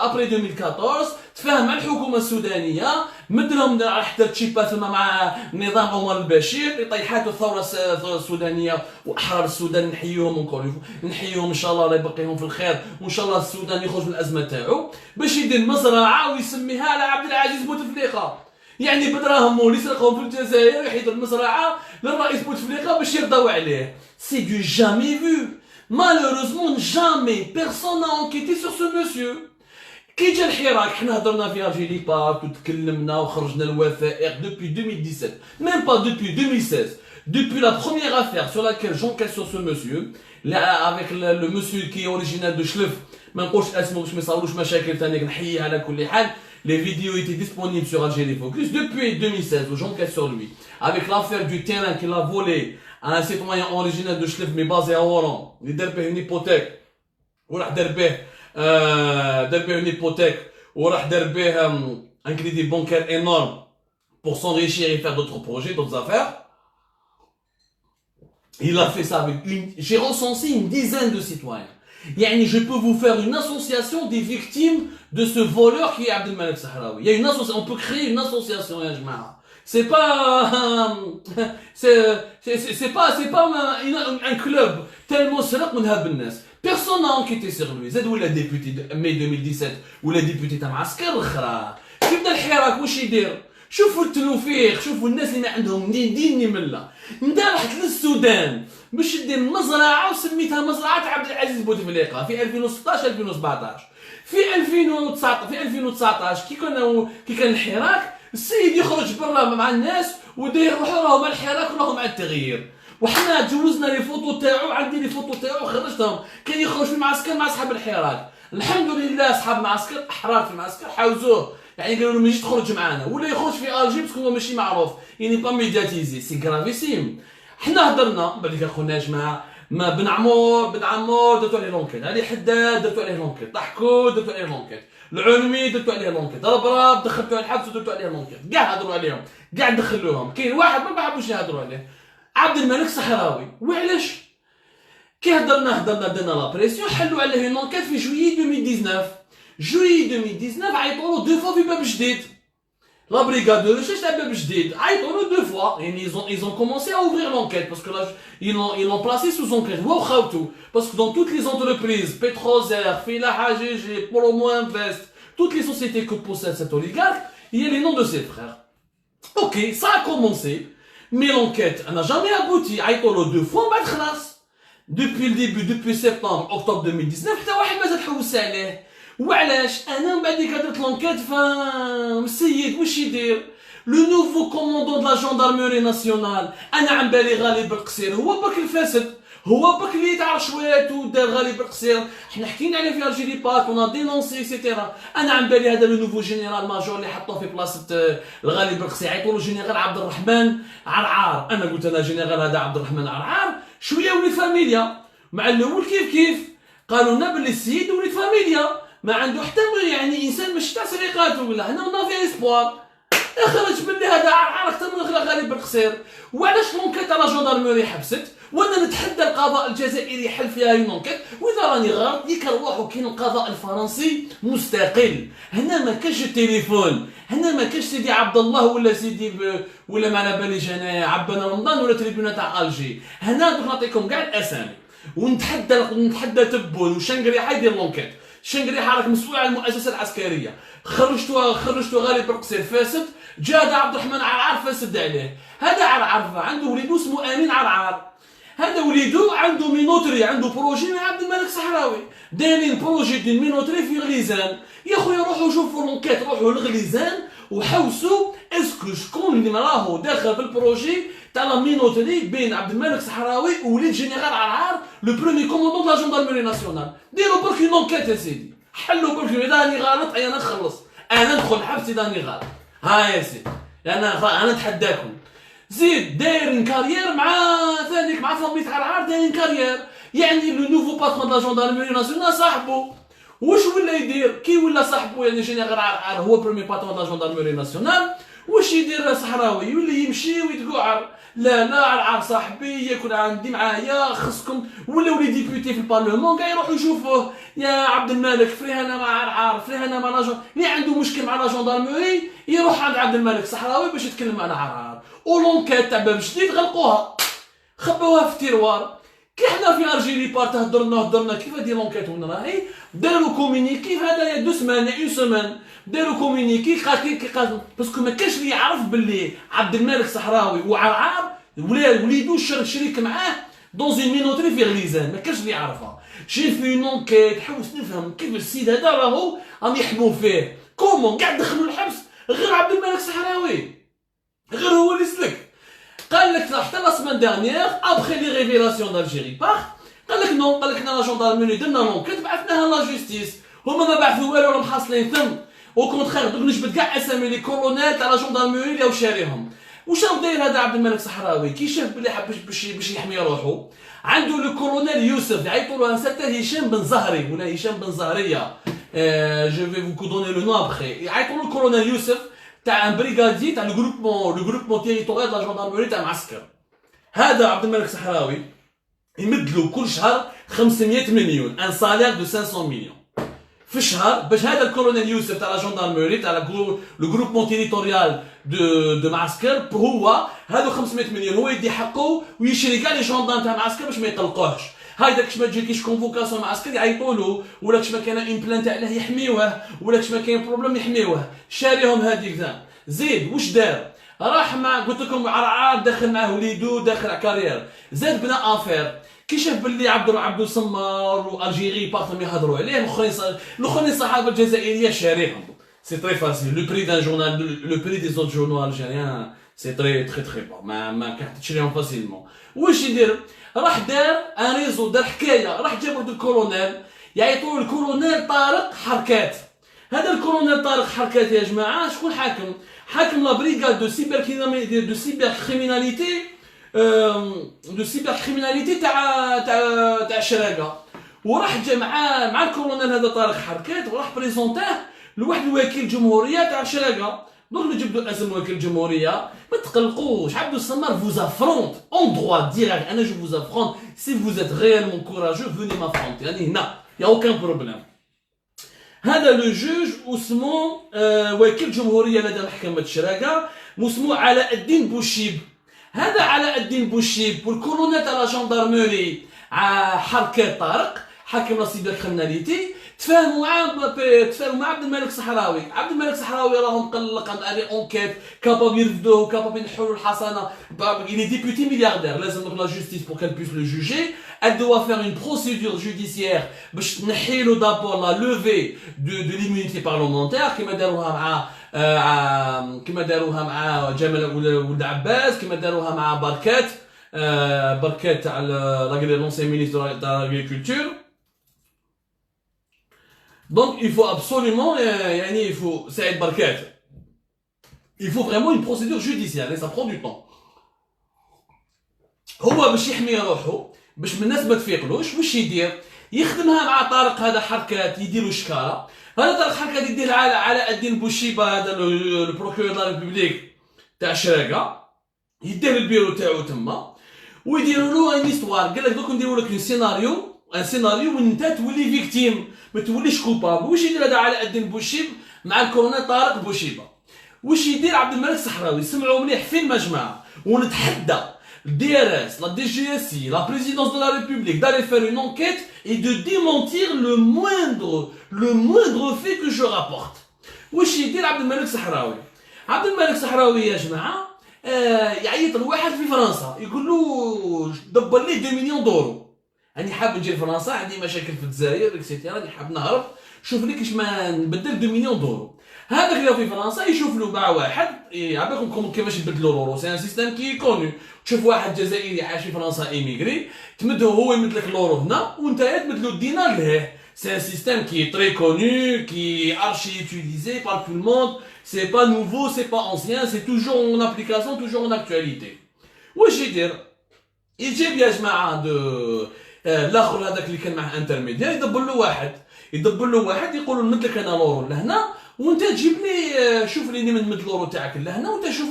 [SPEAKER 1] ابري 2014 تفاهم مع الحكومه السودانيه مدلهم حتى تشيبا ثم مع نظام عمر البشير يطيحاتوا الثوره السودانيه واحرار السودان نحييهم ان شاء الله الله يبقيهم في الخير وان شاء الله السودان يخرج من الازمه تاعو باش يدير مزرعه ويسميها على عبد العزيز بوتفليقه يعني بدراهم اللي سرقهم في الجزائر يحيدوا المزرعه للرئيس بوتفليقه باش يرضاو عليه سي دو جامي فو malheureusement jamais personne n'a enquêté sur ce monsieur كي جا الحراك حنا هضرنا في الجيري بارك وتكلمنا وخرجنا الوثائق depuis 2017 même pas depuis 2016 depuis la première affaire sur laquelle j'enquête sur ce monsieur avec le monsieur qui est originaire de Chlef ما نقولش اسمه باش ما يصاولوش مشاكل ثاني نحييه على كل حال les vidéos étaient disponibles sur Algérie Focus depuis 2016 où j'enquête sur lui avec l'affaire du terrain qu'il a volé à un citoyen originaire de Chlef mais basé à Oran il دار به une hypothèque وراح دار به une hypothèque وراح دار به un crédit bancaire énorme pour s'enrichir et faire d'autres projets d'autres affaires il a fait ça avec j'ai recensé une dizaine de citoyens يعني je peux vous faire une association des victimes de ce voleur qui est Abdel Malek Sahraoui. Il y a une association, on peut créer une association, ya jama'a. C'est pas un club tellement سرق من هاب الناس. Personne n'a enquêté sur lui. زاد ولا député de mai 2017 ولا député تاع معسكر الاخرى. كي بدا الحراك واش يدير؟ شوفوا التنوفيق شوفوا الناس اللي ما عندهم دين يملا ندار رحت للسودان باش دير مزرعه وسميتها مزرعه عبد العزيز بوتفليقه في 2016 2017 في 2019 كي كان الحراك، السيد يخرج برا مع الناس وداير روحو راهو مع الحراك وراهو مع التغيير. وحنا جوزنا لي فوتو تاعو، عندي لي فوتو تاعو خرجتهم، كان يخرج في المعسكر مع صحاب الحراك. الحمد لله صحاب المعسكر احرار في المعسكر حاوزوه، يعني قالوا له ما يجيش تخرج معنا ولا يخرج في الجي باسكو هو ماشي معروف، يعني با ميدياتيزي، سي غرافيسيم. حنا هضرنا بعد كاع خونا يا جماعه، ما بن عمور درتو عليه لونكيت، علي حداد درتو عليه لونكيت، ضحكو درتو عليه لونكيت، العلمي درتو عليه لونكيت، ربراب دخلتو على الحبس ودرتو عليه لونكيت، كاع هضروا عليهم، كاع دخلوهم. كاين واحد ما حبوش يهضروا عليه، عبد الملك صحراوي. وعلاش؟ كي هضرنا درنا لا بريسيون، حلوا عليه اون انكيت في جويي 2019. جويي 2019 عيطولو دو فوا في باب جديد، لا بريغاد دو ريشيرش تاع باب جديد، عيطولو دو فوا. يعني ils ont commencé à ouvrir l'enquête parce que là ils l'ont placé sous enquête. هو وخاوتو parce que dans toutes les entreprises, Petrozer, Fila HGG, Promo Invest, toutes les sociétés que possède cet oligarque, il y a les noms de ses frères. Ok, ça a commencé, mais l'enquête n'a jamais abouti. عيطولو دو فوا بعد خلاص. Depuis le début, depuis septembre, octobre 2019, حتى واحد مازال حوس عليه. وعلاش؟ انا من بعد كي درت لونكيت السيد واش يدير؟ لو نوفو كوموندون دو لا جوندارموري ناسيونال، انا عم بالي غالي بالقصير هو باك الفاسد، هو باك اللي تعرف شويات ودار غالي بالقصير. حنا حكينا عليه في الجيري بارك ونا دينونسي ايتترا. انا عم بالي هذا لو نوفو جينيرال ماجور اللي حطوه في بلاصه الغالي بالقصير، عيطولو جينيرال عبد الرحمن عرعار. انا قلت انا جينيرال هذا عبد الرحمن عرعار شويه ولي فاميليا. مع الاول كيف قالوا لنا باللي السيد ولد فاميليا، ما عنده حتى يعني انسان ماشي تاع سرقات ولا. هنا ونا في اسبوار خرج باللي هذا عرعر اكثر من غالي بالقصير. وعلاش لونكيت على جوندارموري حبست؟ وانا نتحدى القضاء الجزائري يحل فيها لونكيت، واذا راني غلط يكروحوا. كاين القضاء الفرنسي مستقل، هنا ما كاش التليفون، هنا ما كاش سيدي عبد الله ولا سيدي ولا ما على باليش انا عبان رمضان ولا تريبيونات تاع الجي. هنا دوك نعطيكم كاع الاسامي ونتحدى تبون وشنقريحه يدير لونكيت. شنقريحه راك مسؤول على المؤسسه العسكريه، خرجتوا غالي بالقصير فاسد، جا هذا عبد الرحمن عرعار فاسد عليه. هذا عرعار عنده وليدو اسمه امين عرعار، هذا وليدو عنده مينوتري، عنده بروجي مع عبد الملك صحراوي، دايرين بروجي ديال مينوتري في غليزان. يا خويا روحوا شوفوا لونكيت، روحوا لغليزان وحوسوا اسكو شكون اللي راهو داخل في البروجي تاع لا مينوتري بين عبد الملك صحراوي ووليد جينيرال عرعار لو برومي كوموندون دو لا جوندارموري ناسيونال. ديروا برك اون انكيت يا سيدي، حلوا برك. اذا راني غلط انا نخلص، انا ندخل الحبس اذا راني غلط. ها يا سيدي انا نتحداكم. زيد دايرين كارير مع ذلك مع فاميلة عرعار، دايرين كارير. يعني لو نوفو باترون دو لا جوندارموري ناسيونال صاحبو. واش ولا يدير كي ولا صاحبو؟ يعني جينيرال عرعار هو برومي باترون دو لا جوندارموري ناسيونال، واش يدير صحراوي؟ يولي يمشي ويتقعر. لا عرعار صاحبي ياكل عندي معايا خصكم. ولا ولي ديبوتي في البارلمون كاع يروحوا يشوفوه. يا عبد الملك فريهنا مع عرعار، فريهنا مع لاجون اللي عنده مشكل مع لا جوندارموري يروح عند عبد الملك صحراوي باش يتكلم مع عرعار. ولونكيت تاع باب جديد غلقوها، خبوها في التيروار. كي حنا في ارجيلي بارت هضرنا كيف هادي لونكيت وين راهي، داروا كومينيكي هذا يا 2 سمان اون سمان، داروا كومينيكي قال باسكو ما كاش اللي يعرف باللي عبد الملك صحراوي وعرعار وليدو شريك معاه دون اون مينوتري في غليزان، ما كاش اللي يعرفها. جي في اون انكيت حوس نفهم كيف السيد هذا راهو راهم يحموا فيه. كومون كاع دخلوا الحبس غير عبد الملك صحراوي، غير هو اللي سلك. قال لك حتى لا سمان ديرنيير ابخي لي ريفيلاسيون دالجيري باغ قال لك نو، قال لك لا جوندارموري درنا لونكيت بعثناها لا جوستيس، هما ما بعثوا والو راهم حاصلين ثم. او كونتخير دوك نجبد كاع اسامي لي كولونيل تاع لا جوندارموري اللي راهو شاريهم. واش راه داير هذا عبد الملك صحراوي؟ كي شاف بلي حاب باش يحمي روحو، عنده لو كولونيل يوسف يعيطوا له سيرتا هشام بن زهري ولا هشام بن زهريه، جو في فو دوني لو نو ابخي. يعيطوا له كولونيل يوسف تاع ان بريغادي تاع لو جروبمون تيريتوريال تاع جوندارموري تاع معسكر. هذا عبد الملك صحراوي يمدلو كل شهر 500 مليون، ان سالير دو 500 مليون في الشهر، باش هذا الكولونيل يوسف تاع لا جوندارموري تاع لو جروبمون تيريتوريال دو معسكر هو هذو 500 مليون هو يدي حقه ويشري كاع لي جوندارم تاع معسكر باش ما يقلقوهش. هايدا كش ما تجيكيش كونفوكاسيون معسكر يعيطوا له، ولا كش ما كان اون بلانت عليه يحميوه، ولا كش ما كاين بروبليم يحميوه. شاريهم هذيك ذا. زيد واش دار؟ راح مع قلت لكم عرعار داخل معاه وليدو داخل كارير، زاد بنا افير. كي شاف باللي عبدو سمار والجيري باغتهم يهضروا عليه، الاخرين الصحافه الجزائريه شاريهم. سي تري فاسيل، لو بري دان جورنال، لو بري دي زوت جورنال الجيريان سي تري با، ما كتشريهم فاسيلمون. واش يدير؟ راح دار ان ريزو، دار حكايه، راح جاب واحد الكولونيل يعيطوا الكولونيل طارق حركات. هذا الكولونيل طارق حركات يا جماعه شكون حاكم؟ حاكم لا بريغاد دو سيبر كريميناليتي، دو سيبر كريميناليتي تاع الشراقه. وراح جا مع الكولونيل هذا طارق حركات، وراح بريزونتاه لواحد الوكيل الجمهوريه تاع الشراقه. دونك نجبدو اسم وكيل الجمهوريه، ما تقلقوش، عبدو السمار فوز افرونت اون دروا ديريكت، انا جو فوز افرونت سي فوز ات ريالمون كوراجو فوني مافرونت، يعني هنا يا اوكان بروبليم. هذا لو جوج واسمو وكيل جمهوريه لدى محكمه الشراقه، واسمو علاء الدين بوشيب. هذا علاء الدين بوشيب والكولونيل تاع لا جاندارموري حركات طارق حاكم لا سيبر كريميناليتي تفاهموا مع عبد الملك الصحراوي. عبد الملك الصحراوي راه مقلق، عنده اونكيت كاباب يرفدوه، كاباب ينحوا الحصانه. Il est député milliardaire، لازم donc la justice pour qu'elle puisse le juger. Elle doit faire une procédure judiciaire باش تنحي له d'abord la levée de l'immunité parlementaire كما داروها مع جمال ولد عباس، كما داروها مع بركات تاع l'ancien ministre de l'agriculture. Donc il faut absolument, il faut Saïd Barkat, il faut vraiment une procédure judiciaire et ça prend du temps. هو باش يحمي روحه، باش من الناس ما تفيقلوش، واش يدير؟ يخدمها مع طارق هذا حركات، يديروا شكاره. هذا طارق حركات يدير على علاء الدين بوشيبه، هذا البروكيور دو لا ريبوبليك تاع الشراقه، يدير البيرو تاعو تما ويديروا له ان استوار. قال لك دوك نديروا لك ان سيناريو وين انت تولي فيكتيم، ما توليش كوبابل. واش يدير هذا علاء الدين بوشيب مع الكولونيل طارق بوشيبه؟ واش يدير عبد الملك الصحراوي؟ سمعوا مليح في المجمع، ونتحدى DRS, la DGSI, la présidence de la République d'aller faire une enquête et de démentir le moindre fait que je rapporte. واش يدير عبد الملك الصحراوي؟ عبد الملك الصحراوي يا جماعه يعيط لواحد في فرنسا يقول له دبر لي 2 مليون دورو، راني حاب نجي لفرنسا، عندي مشاكل في الجزائر اكسيتيرا، راني حاب نهرب، شوف لي كيش ما نبدل 2 مليون دورو. هذاك اللي في فرنسا يشوف له مع واحد، عباكم كيفاش يبدلوا لورو، سي ان سيستيم كي كوني. تشوف واحد جزائري عايش في فرنسا ايميغري، تمدو هو يمد لك لورو هنا وانت تمد له الدينار لهيه. سي ان سيستيم كي تري كوني، كي ارشي يوتيليزي بار تو الموند، سي با نوفو، سي با انسيان، سي توجور اون ابليكاسيون، توجور اون اكتواليتي. واش يدير؟ يجيب يا جماعه الاخر هذاك اللي كان معاه انترميدير، يدبر له واحد يقول له نمد لك انا لورو لهنا، وانت تجيب لي شوف لي نمد لورو تاعك لهنا، وانت شوف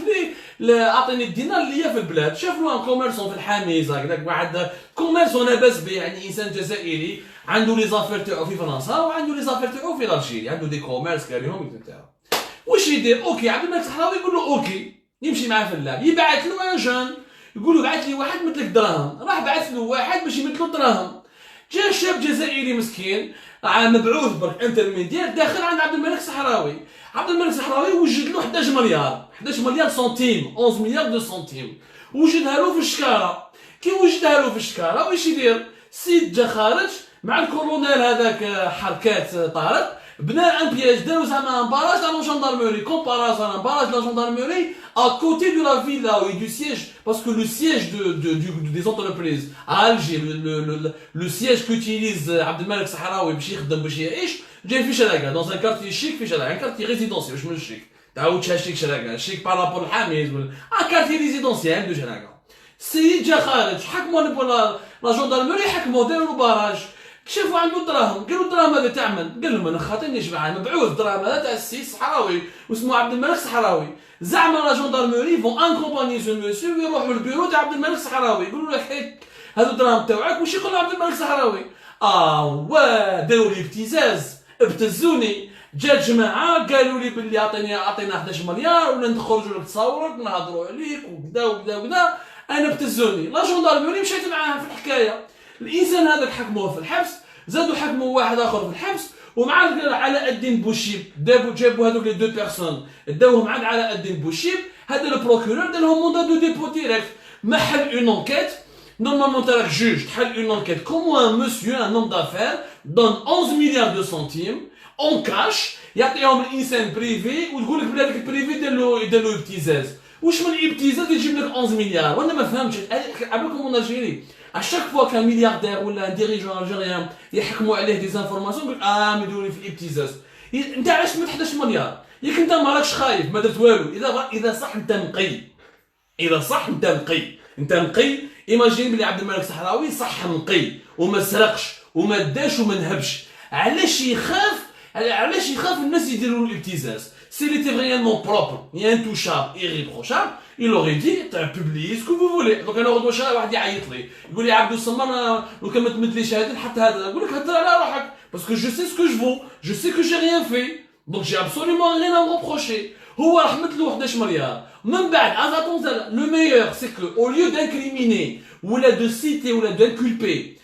[SPEAKER 1] لي اعطيني الدينار اللي هي في البلاد. شاف له ان كوميرسون في الحاميز هكذاك، واحد كوميرسون لاباس به، يعني انسان جزائري عنده لي زافير تاعو في فرنسا وعنده لي زافير تاعو في الجيري، عنده دي كوميرس كاريهم تاعو. واش يدير؟ اوكي عبد الملك الصحراوي يقول له اوكي، يمشي معاه في اللعب، يبعث له ان جون يقول له بعث لي واحد مثلك دراهم. راح بعث له واحد باش يمد له دراهم. جا شاب جزائري مسكين مبعوث برك انترميدير داخل عند عبد الملك الصحراوي. عبد الملك الصحراوي وجد له 11 مليار سنتيم، 11 مليار دو سنتيم، وجدها له في الشكاره. كي وجدها له في الشكاره واش يدير؟ سيد جا خارج مع الكولونيل هذاك حركات طارق، بنى ان بياج، داروا زعما ان باراج تاع لا جاندارموري، كومباراز ان باراج لا جاندارموري à côté de la villa et du siège, parce que le siège des entreprises à Alger, le siège qu'utilise Abdelmalek Sahraoui باش يخدم باش يعيش، جاي في شراقه dans un quartier chic في شراقه، un quartier résidentiel مش من شيك، تعاودش شيك شراقه، شيك بارابور الحاميز ولا un quartier résidentiel de شراقه. السيد جا خارج، حكموا لا جاندارموري، حكموا داروا له باراج، شافوا عنده دراهم، قالوا الدراهم هذا تاع من؟ قال لهم انا خاطيني جماعه مبعوث الدراهم هذا تاع السيد الصحراوي واسمه عبد الملك الصحراوي. زعما لا جاندارموري فون انكومباني سو مسيو ويروحوا للبيرو تاع عبد الملك الصحراوي، يقولوا له حيت هذو الدراهم تاعك، واش يقول عبد الملك الصحراوي؟ واه داروا لي ابتزاز، ابتزوني. جات جماعه قالوا لي باللي عطينا 11 مليار ولا نخرجوا لك تصاورك نهضروا عليك وكذا وكذا وكذا. انا ابتزوني. لا جاندارموري مشيت معاها في الحكايه. الانسان هذاك حكموه في الحبس، زادوا حكموا واحد اخر في الحبس، ومع علاء الدين بوشيب جابوا هذوك لي دو بيرسون داوهم عند علاء الدين بوشيب. هذا البروكورور دار لهم موندا دو ديبو ديريكت، محل اون انكيت Normalement, tu as le juge, tu as une enquête. Comment un monsieur, un homme d'affaires, donne 11 milliards de centimes en cash, يعطيهم الانسان بريفي وتقول لك بلا هذاك البريفي دار له ابتزاز. واش من الابتزاز يجيب لك 11 مليار؟ وانا ما فهمتش. عبالكم اون الجيري اشاك فوا كان ملياردير ولا ديريجون الجيريان يحكموا عليه دي زانفورماسيون يقول مديروني في الابتزاز. انت علاش ما 11 مليار؟ ياك انت ما راكش خايف ما درت والو. اذا صح انت نقي، اذا صح انت نقي، انت نقي. ايماجين بلي عبد الملك الصحراوي صح نقي وما سرقش وما داش وما نهبش. علاش يخاف الناس يديروا له الابتزاز؟ S'il était réellement propre, intouchable, irréprochable, il aurait dit publiez ce que vous voulez. Donc انا غدوه شحال واحد يعيط لي يقول لي عبد الصمام لو كان ما تمدليش هذا نحط هذا، نقول لك هضر على روحك باسكو جو سي سكو جو فو، جو سي كو جي ريان في، دونك جي ابسوليومون ريان ا مروبروشي. هو راح مدلو 11 مليار من بعد ازاتون. لو ميور سي كو او ليو d'incriminer ولا de citer ولا d'inculper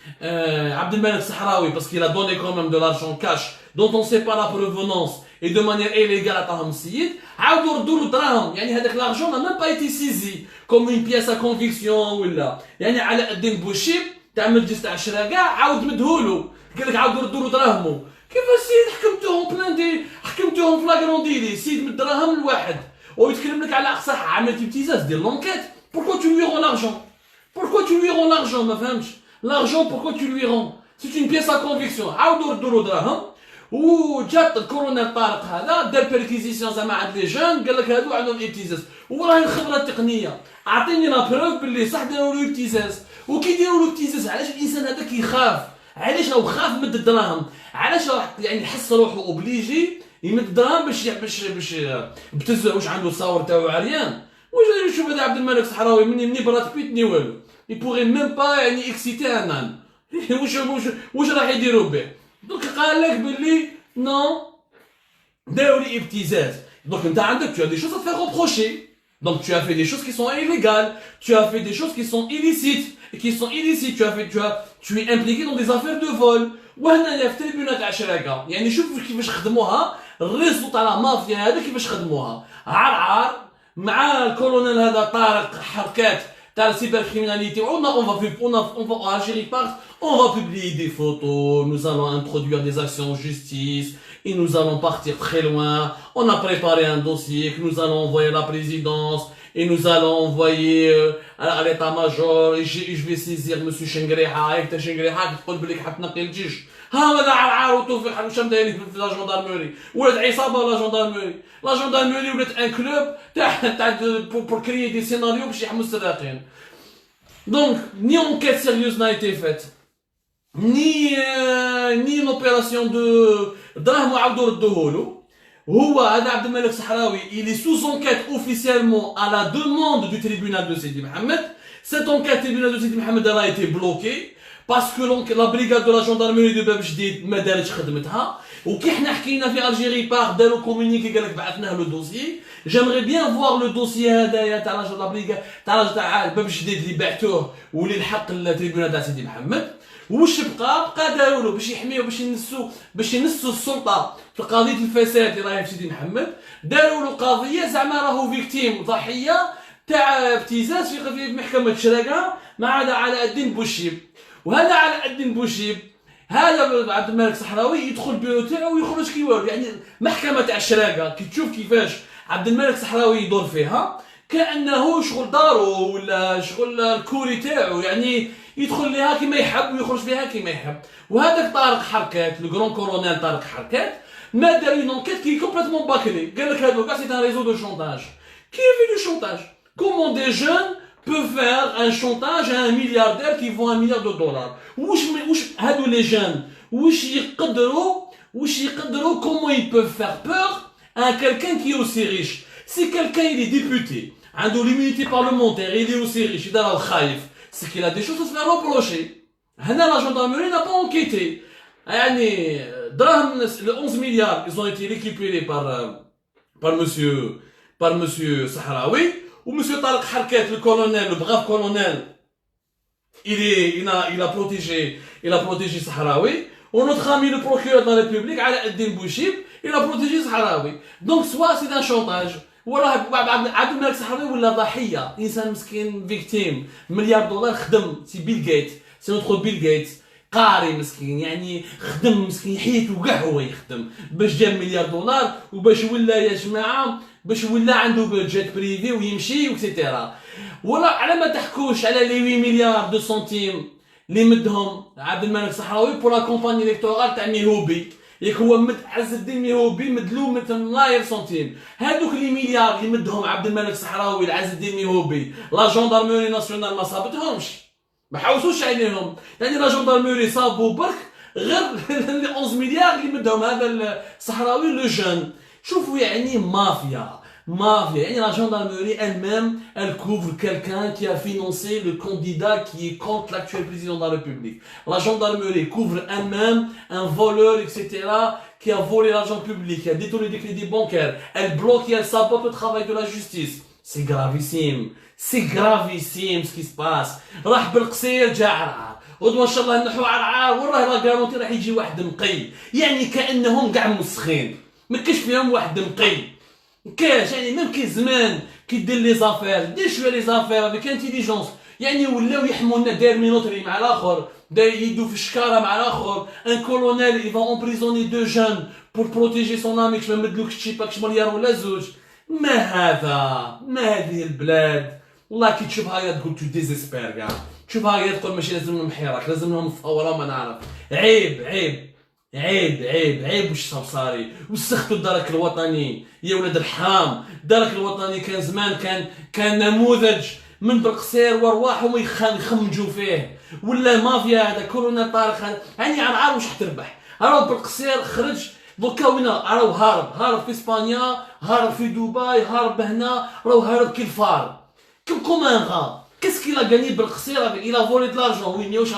[SPEAKER 1] عبد الملك الصحراوي parce qu'il a donné quand même de l'argent cash dont on ne sait pas la provenance et de manière illégale عطاهم السيد، عاودوا ردوا له دراهم. يعني هذاك l'argent n'a même pas été saisi comme une pièce à conviction ولا يعني علاء الدين بوشيب تاع مجلس تاع الشراكه عاود مدهولو قال لك عاودوا ردوا له دراهمو. كيف السيد حكمتوهم بلان دي، حكمتوهم فلاغرون ديلي، السيد من الدراهم الواحد ويتكلم لك على اقصاح عملت ابتزاز دير لونكيت. pourquoi tu lui rends l'argent؟ pourquoi tu lui rends l'argent؟ ما فهمتش. l'argent pourquoi tu lui rends؟ c'est une pièce à conviction. عاودوا ردوا له دراهم. وجات الكولونيل طارق هذا دار بيركيزيسيون زعما عند لي جون قال لك هادو عندهم ابتزاز. وراهي الخبره التقنيه اعطيني لا بروف باللي صح داروا له ابتزاز. وكي يديروا له ابتزاز علاش الانسان هذاك يخاف؟ علاش راهو خاف مد الدراهم؟ علاش يعني يحس روحه اوبليجي يمد الدراهم باش ابتز واش عنده الصور تاعو عريان؟ واش شوف هذا عبد الملك الصحراوي مني براد بيت ني والو. يبوغي ميم با يعني اكسيتي ان ان. واش راح يديروا به؟ دونك قال لك باللي نو داو لي ابتزاز. دونك انت عندك tu as des choses à faire reprocher. Donc tu as fait des choses qui sont illégales, tu as fait des choses qui sont illicites et qui sont illicites. Tu es impliqué dans des affaires de vol. وهنا في تريبيونات تاع الشراكه يعني شوف كيفاش خدموها الريزو تاع المافيا هذا كيفاش خدموها عار مع الكولونيل هذا طارق حركات تاع السيبركريميناليتي. on va Algérie part, on va publier des photos, nous allons introduire des actions en justice et nous allons partir très loin. On a préparé un dossier que nous allons envoyer à la présidence et nous allons envoyer à l'état-major et je vais saisir monsieur Chengreha. Et Chengreha تقول بليك حتنقي الجيش. هذا عار وتوفيق حنوشام دايرين في لا جوندارموري ولات عصابه لا جوندارموري. لا جوندارموري ولات ان كلوب تاع pour créer des scénarios باش يحموا السراقين. Donc ni enquête sérieuse n'a été faite, ni une opération de دراهم وعاودوا ردوه له. هو هذا عبد الملك الصحراوي il est sous enquête officiellement à la demande du tribunal de Sidi Mohamed. Cette enquête tribunal de Sidi Mohamed a été bloquée parce que la brigade de la gendarmerie de باب جديد ما دارتش خدمتها. وكي حنا حكينا في الجيري باغ داروا كومونيكي قال لك بعثناه لو دوسيي. جيمري بيان فوار لو دوسيي هذايا تاع لا بريغاد تاع باب جديد اللي بعثوه واللي لحق التريبيونال تاع سيدي محمد. واش بقى داروا له باش يحميو باش ينسوا السلطه في قضيه الفساد اللي راهي في سيدي محمد. داروا له قضيه زعما راهو فيكتيم ضحيه تاع ابتزاز في محكمه الشراكه مع علاء الدين بوشيب. وهذا علاء الدين بوشيب هذا عبد الملك الصحراوي يدخل البيرو تاعو ويخرج كي والو. يعني محكمه تاع الشراكه كي تشوف كيفاش عبد الملك الصحراوي يدور فيها كانه شغل دارو ولا شغل الكوري تاعو. يعني يدخل ليها كيما يحب ويخرج فيها كيما يحب. وهذاك طارق حركات لو غران كولونيل طارق حركات ما دار اون انكيت كي كومبليتمون باكلي. قال لك هذا كاع سي ان ريزو دو شونتاج. كيف دو شونتاج؟ كومون دي جون peut faire un chantage à un milliardaire qui vaut $1 milliard. واش هادو لي جون واش يقدروا comment ils peuvent faire peur à quelqu'un qui est aussi riche. Si quelqu'un il est député عنده l'immunité parlementaire il est aussi riche il est خايف c'est qu'il a des choses à se faire reprocher. هنا la gendarmerie n'a pas enquêté. يعني دراهم les 11 milliards ils ont été récupérés par monsieur Sahraoui. Ou monsieur Tariq Harket, le colonel, le brave colonel, il a protégé Sahraoui. Ou notre ami le procureur de la République, Alain Eddin Bouchib, il a protégé Sahraoui. Donc soit c'est un chantage, وراه عبد الملك الصحراوي ولا ضحيه، انسان مسكين فيكتيم. مليار دولار خدم سي بيل جيت، سي نوتخ بيل جيت، قاري مسكين يعني خدم مسكين حياته كاع هو يخدم باش جاب مليار دولار، وباش ولا يا جماعه باش ولا عنده جيت بريفي ويمشي وكسيتيرا. ولا على ما تحكوش على لي 8 مليار دو سنتيم اللي مدهم عبد الملك الصحراوي بور لا كومباني الكتورال تاع ميهوبي. ياك هو مد عز الدين ميهوبي مدلو مثل ملاير سنتيم. هذوك لي مليار اللي مدهم عبد الملك الصحراوي لعز الدين ميهوبي، لا جوندارموري ناسيونال ما صابتهمش، ما حوسوش عليهم. يعني لا جوندارموري صابوا برك غير لي 11 مليار اللي مدهم هذا الصحراوي لو جون. شوفوا يعني مافيا يعني la gendarmerie elle-même, elle couvre quelqu'un qui a financé le candidat qui est contre l'actuel président de la République. La gendarmerie couvre elle-même un voleur, etc., qui a volé l'argent public, qui a détourné des crédits bancaires. Elle bloque et elle sabote le travail de la justice. C'est gravissime. C'est gravissime ce qui se passe. راح بالقصير جا عرعار. غدوة ان شاء الله نحو عرعار والله لا جارونتي راح يجي واحد نقي. يعني كأنهم كاع مسخين. ما كاش فيهم واحد نقي. كاش يعني ميم كي زمان كي دير لي زافير دير شويه لي زافير افيك انتيليجونس. يعني ولاو يحمونا داير مينوتري مع الاخر، داير يدو في الشكاره مع الاخر. ان كولونيل يفا امبريزوني دو جون بور بروتيجي سون امي كش ما مدلوكش شي باكش مليار ولا زوج. ما هذا، ما هذه البلاد. والله كي تشوفها هي تقول تو ديزيسبير كاع، تشوفها هي تقول ماشي لازم لهم حراك، لازم لهم ثوره. ما نعرف. عيب وش صاري وسختوا الدرك الوطني يا ولاد الحرام. الدرك الوطني كان زمان كان نموذج من بالقصير وارواحهم يخمجوا فيه. ولا المافيا هذا كورونا طارق يعني عارف واش حتربح. راهو بالقصير خرج دوكا وين راهو هارب في اسبانيا، هارب في دبي، هارب هنا، راهو هارب كي الفار كوم ان غا. كيس كي لا غاني بالقصير الى فولي د لارجون وين يوش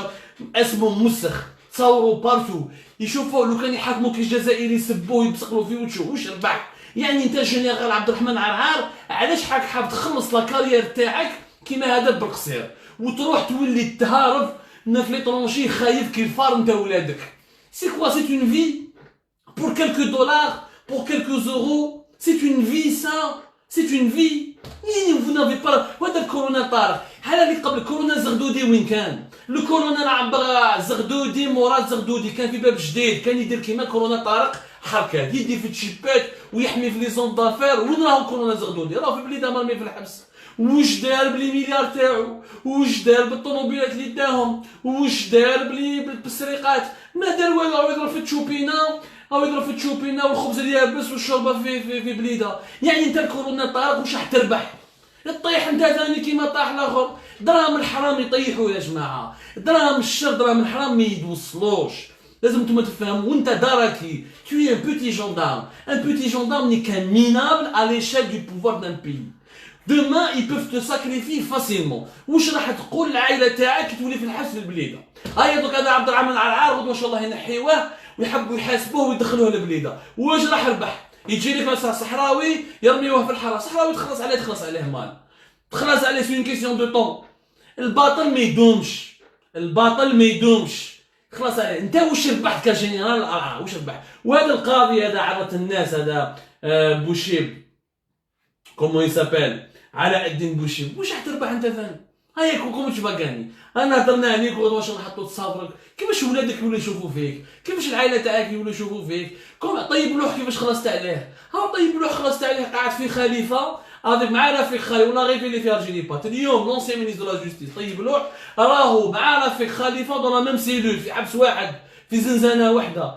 [SPEAKER 1] اسمه مسخ تصوروا بارتو. يشوفوا لو كان يحاكموا كي الجزائري يسبوه يبصقلوا في وجهه واش ربح. يعني انت جنرال عبد الرحمن عرعار علاش حاب تخلص لا كارير تاعك كيما هذا بالقصير وتروح تولي تهارب في ليترونجي خايف كي الفار نتا ولادك. سي كوا سي اون في بور كيلكو دولار بور كيلكو زورو. سي اون في سا سي اون في. يعني فو نافي با. وهذا الكورونا طارق حال اللي قبل كورونا زغدودي وين كان؟ لو كورونا عبر زغدودي مراد زغدودي كان في باب جديد، كان يدير كيما كورونا طارق حركات، يدي في التشيبات ويحمي في لي زون دافير. وين راهو كورونا زغدودي؟ راهو في بليده مرمي في الحبس. واش دار بلي مليار تاعو؟ واش دار بالطوموبيلات اللي داهم؟ واش دار بالسرقات؟ ما دار والو. راهو يضرب في التشوبينا والخبز اليابس والشوربه في بليده. يعني انت الكورونا طارق واش راح تربح؟ طيح انت ثاني كيما طاح الاخر. دراهم الحرام يطيحوا يا جماعه، دراهم الشر دراهم الحرام ما يتوصلوش. لازم نتوما تفهموا. وانت دركي tu es un petit gendarme n'est qu'un minable à l'échelle du pouvoir d'un pays. Demain ils peuvent te sacrifier facilement. واش راح تقول العائله تاعك تولي في الحبس في البليده؟ هيا دوك هذا عبد الرحمن عرعار ما شاء الله ينحيوه ويحبوا يحاسبوه ويدخلوه للبليده. واش راح يربح؟ يجي لك مثلا صحراوي يرميوه في الحاره، صحراوي تخلص عليه مال، تخلص عليه سي اون كيسيون دو طون. الباطل ما يدومش، خلاص عليه. انت واش ربحت كجنرال؟ واش ربح؟ وهذا القاضي هذا عرض الناس هذا بوشيب كومون يسابيل علاء الدين بوشيب. واش راح تربح انت ثاني؟ هيا كوكم تبقاني انا هضرنا عليك واش نحطوا تصاورك كيفاش ولادك يولوا يشوفوا فيك، كيفاش العائله تاعك يولوا يشوفوا فيك. طيب لوح كيفاش خلصت عليه. طيب لوح خلصت عليه قاعد في خليفه هذاك مع رفيق خالي ولا غير في اللي فيها رجلي بات. اليوم لونسي مينيستر دو لا جوستيس طيب لوح راهو مع رفيق خليفه دون لا ميم سيلول في حبس واحد في زنزانه واحده.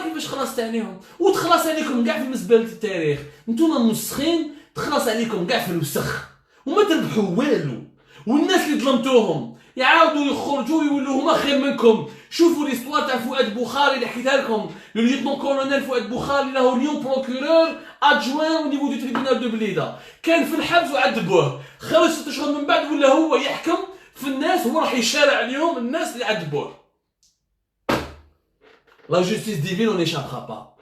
[SPEAKER 1] كيفاش خلصت عليهم وتخلص عليكم كاع في مزبله التاريخ. نتوما مسخين تخلص عليكم كاع في الوسخ وما تربحوا والو. والناس اللي ظلمتوهم يعاودوا يخرجوا ويولوا هما خير منكم. شوفوا ليستوار تاع فؤاد بوخاري اللي حكيتها لكم. لو ليوتنون كولونيل فؤاد بوخاري له اليوم بروكورور ادجوان او نيفو دو تريبينال دو بليده، كان في الحبس وعذبوه. خرج 6 اشهر من بعد ولا هو يحكم في الناس، هو راح يشارع اليوم الناس اللي عذبوه. لا جوستيس ديفين اون échappera pas.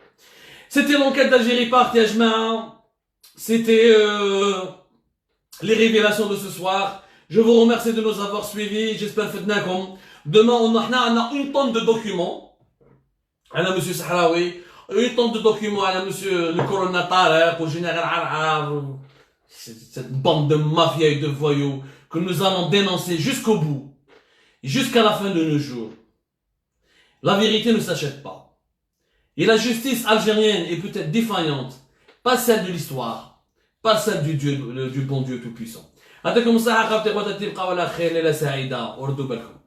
[SPEAKER 1] C'était l'enquête d'Algérie Part يا جماعه. C'était les révélations de ce soir. Je vous remercie de nous avoir suivis. J'espère que demain on a une tonne de documents. على monsieur Sahraoui, une tonne de documents على monsieur le colonel Tarek, au général Arab. cette bande de mafias et de voyous que nous allons dénoncer jusqu'au bout, jusqu'à la fin de nos jours. La vérité ne s'achète pas. Et la justice algérienne est peut-être défaillante, pas celle de l'histoire, pas celle du bon Dieu tout-puissant. هذاكم الصحة خاوتي خواتاتي، بقاو على خير، ليلة سعيدة وردوا بالكم.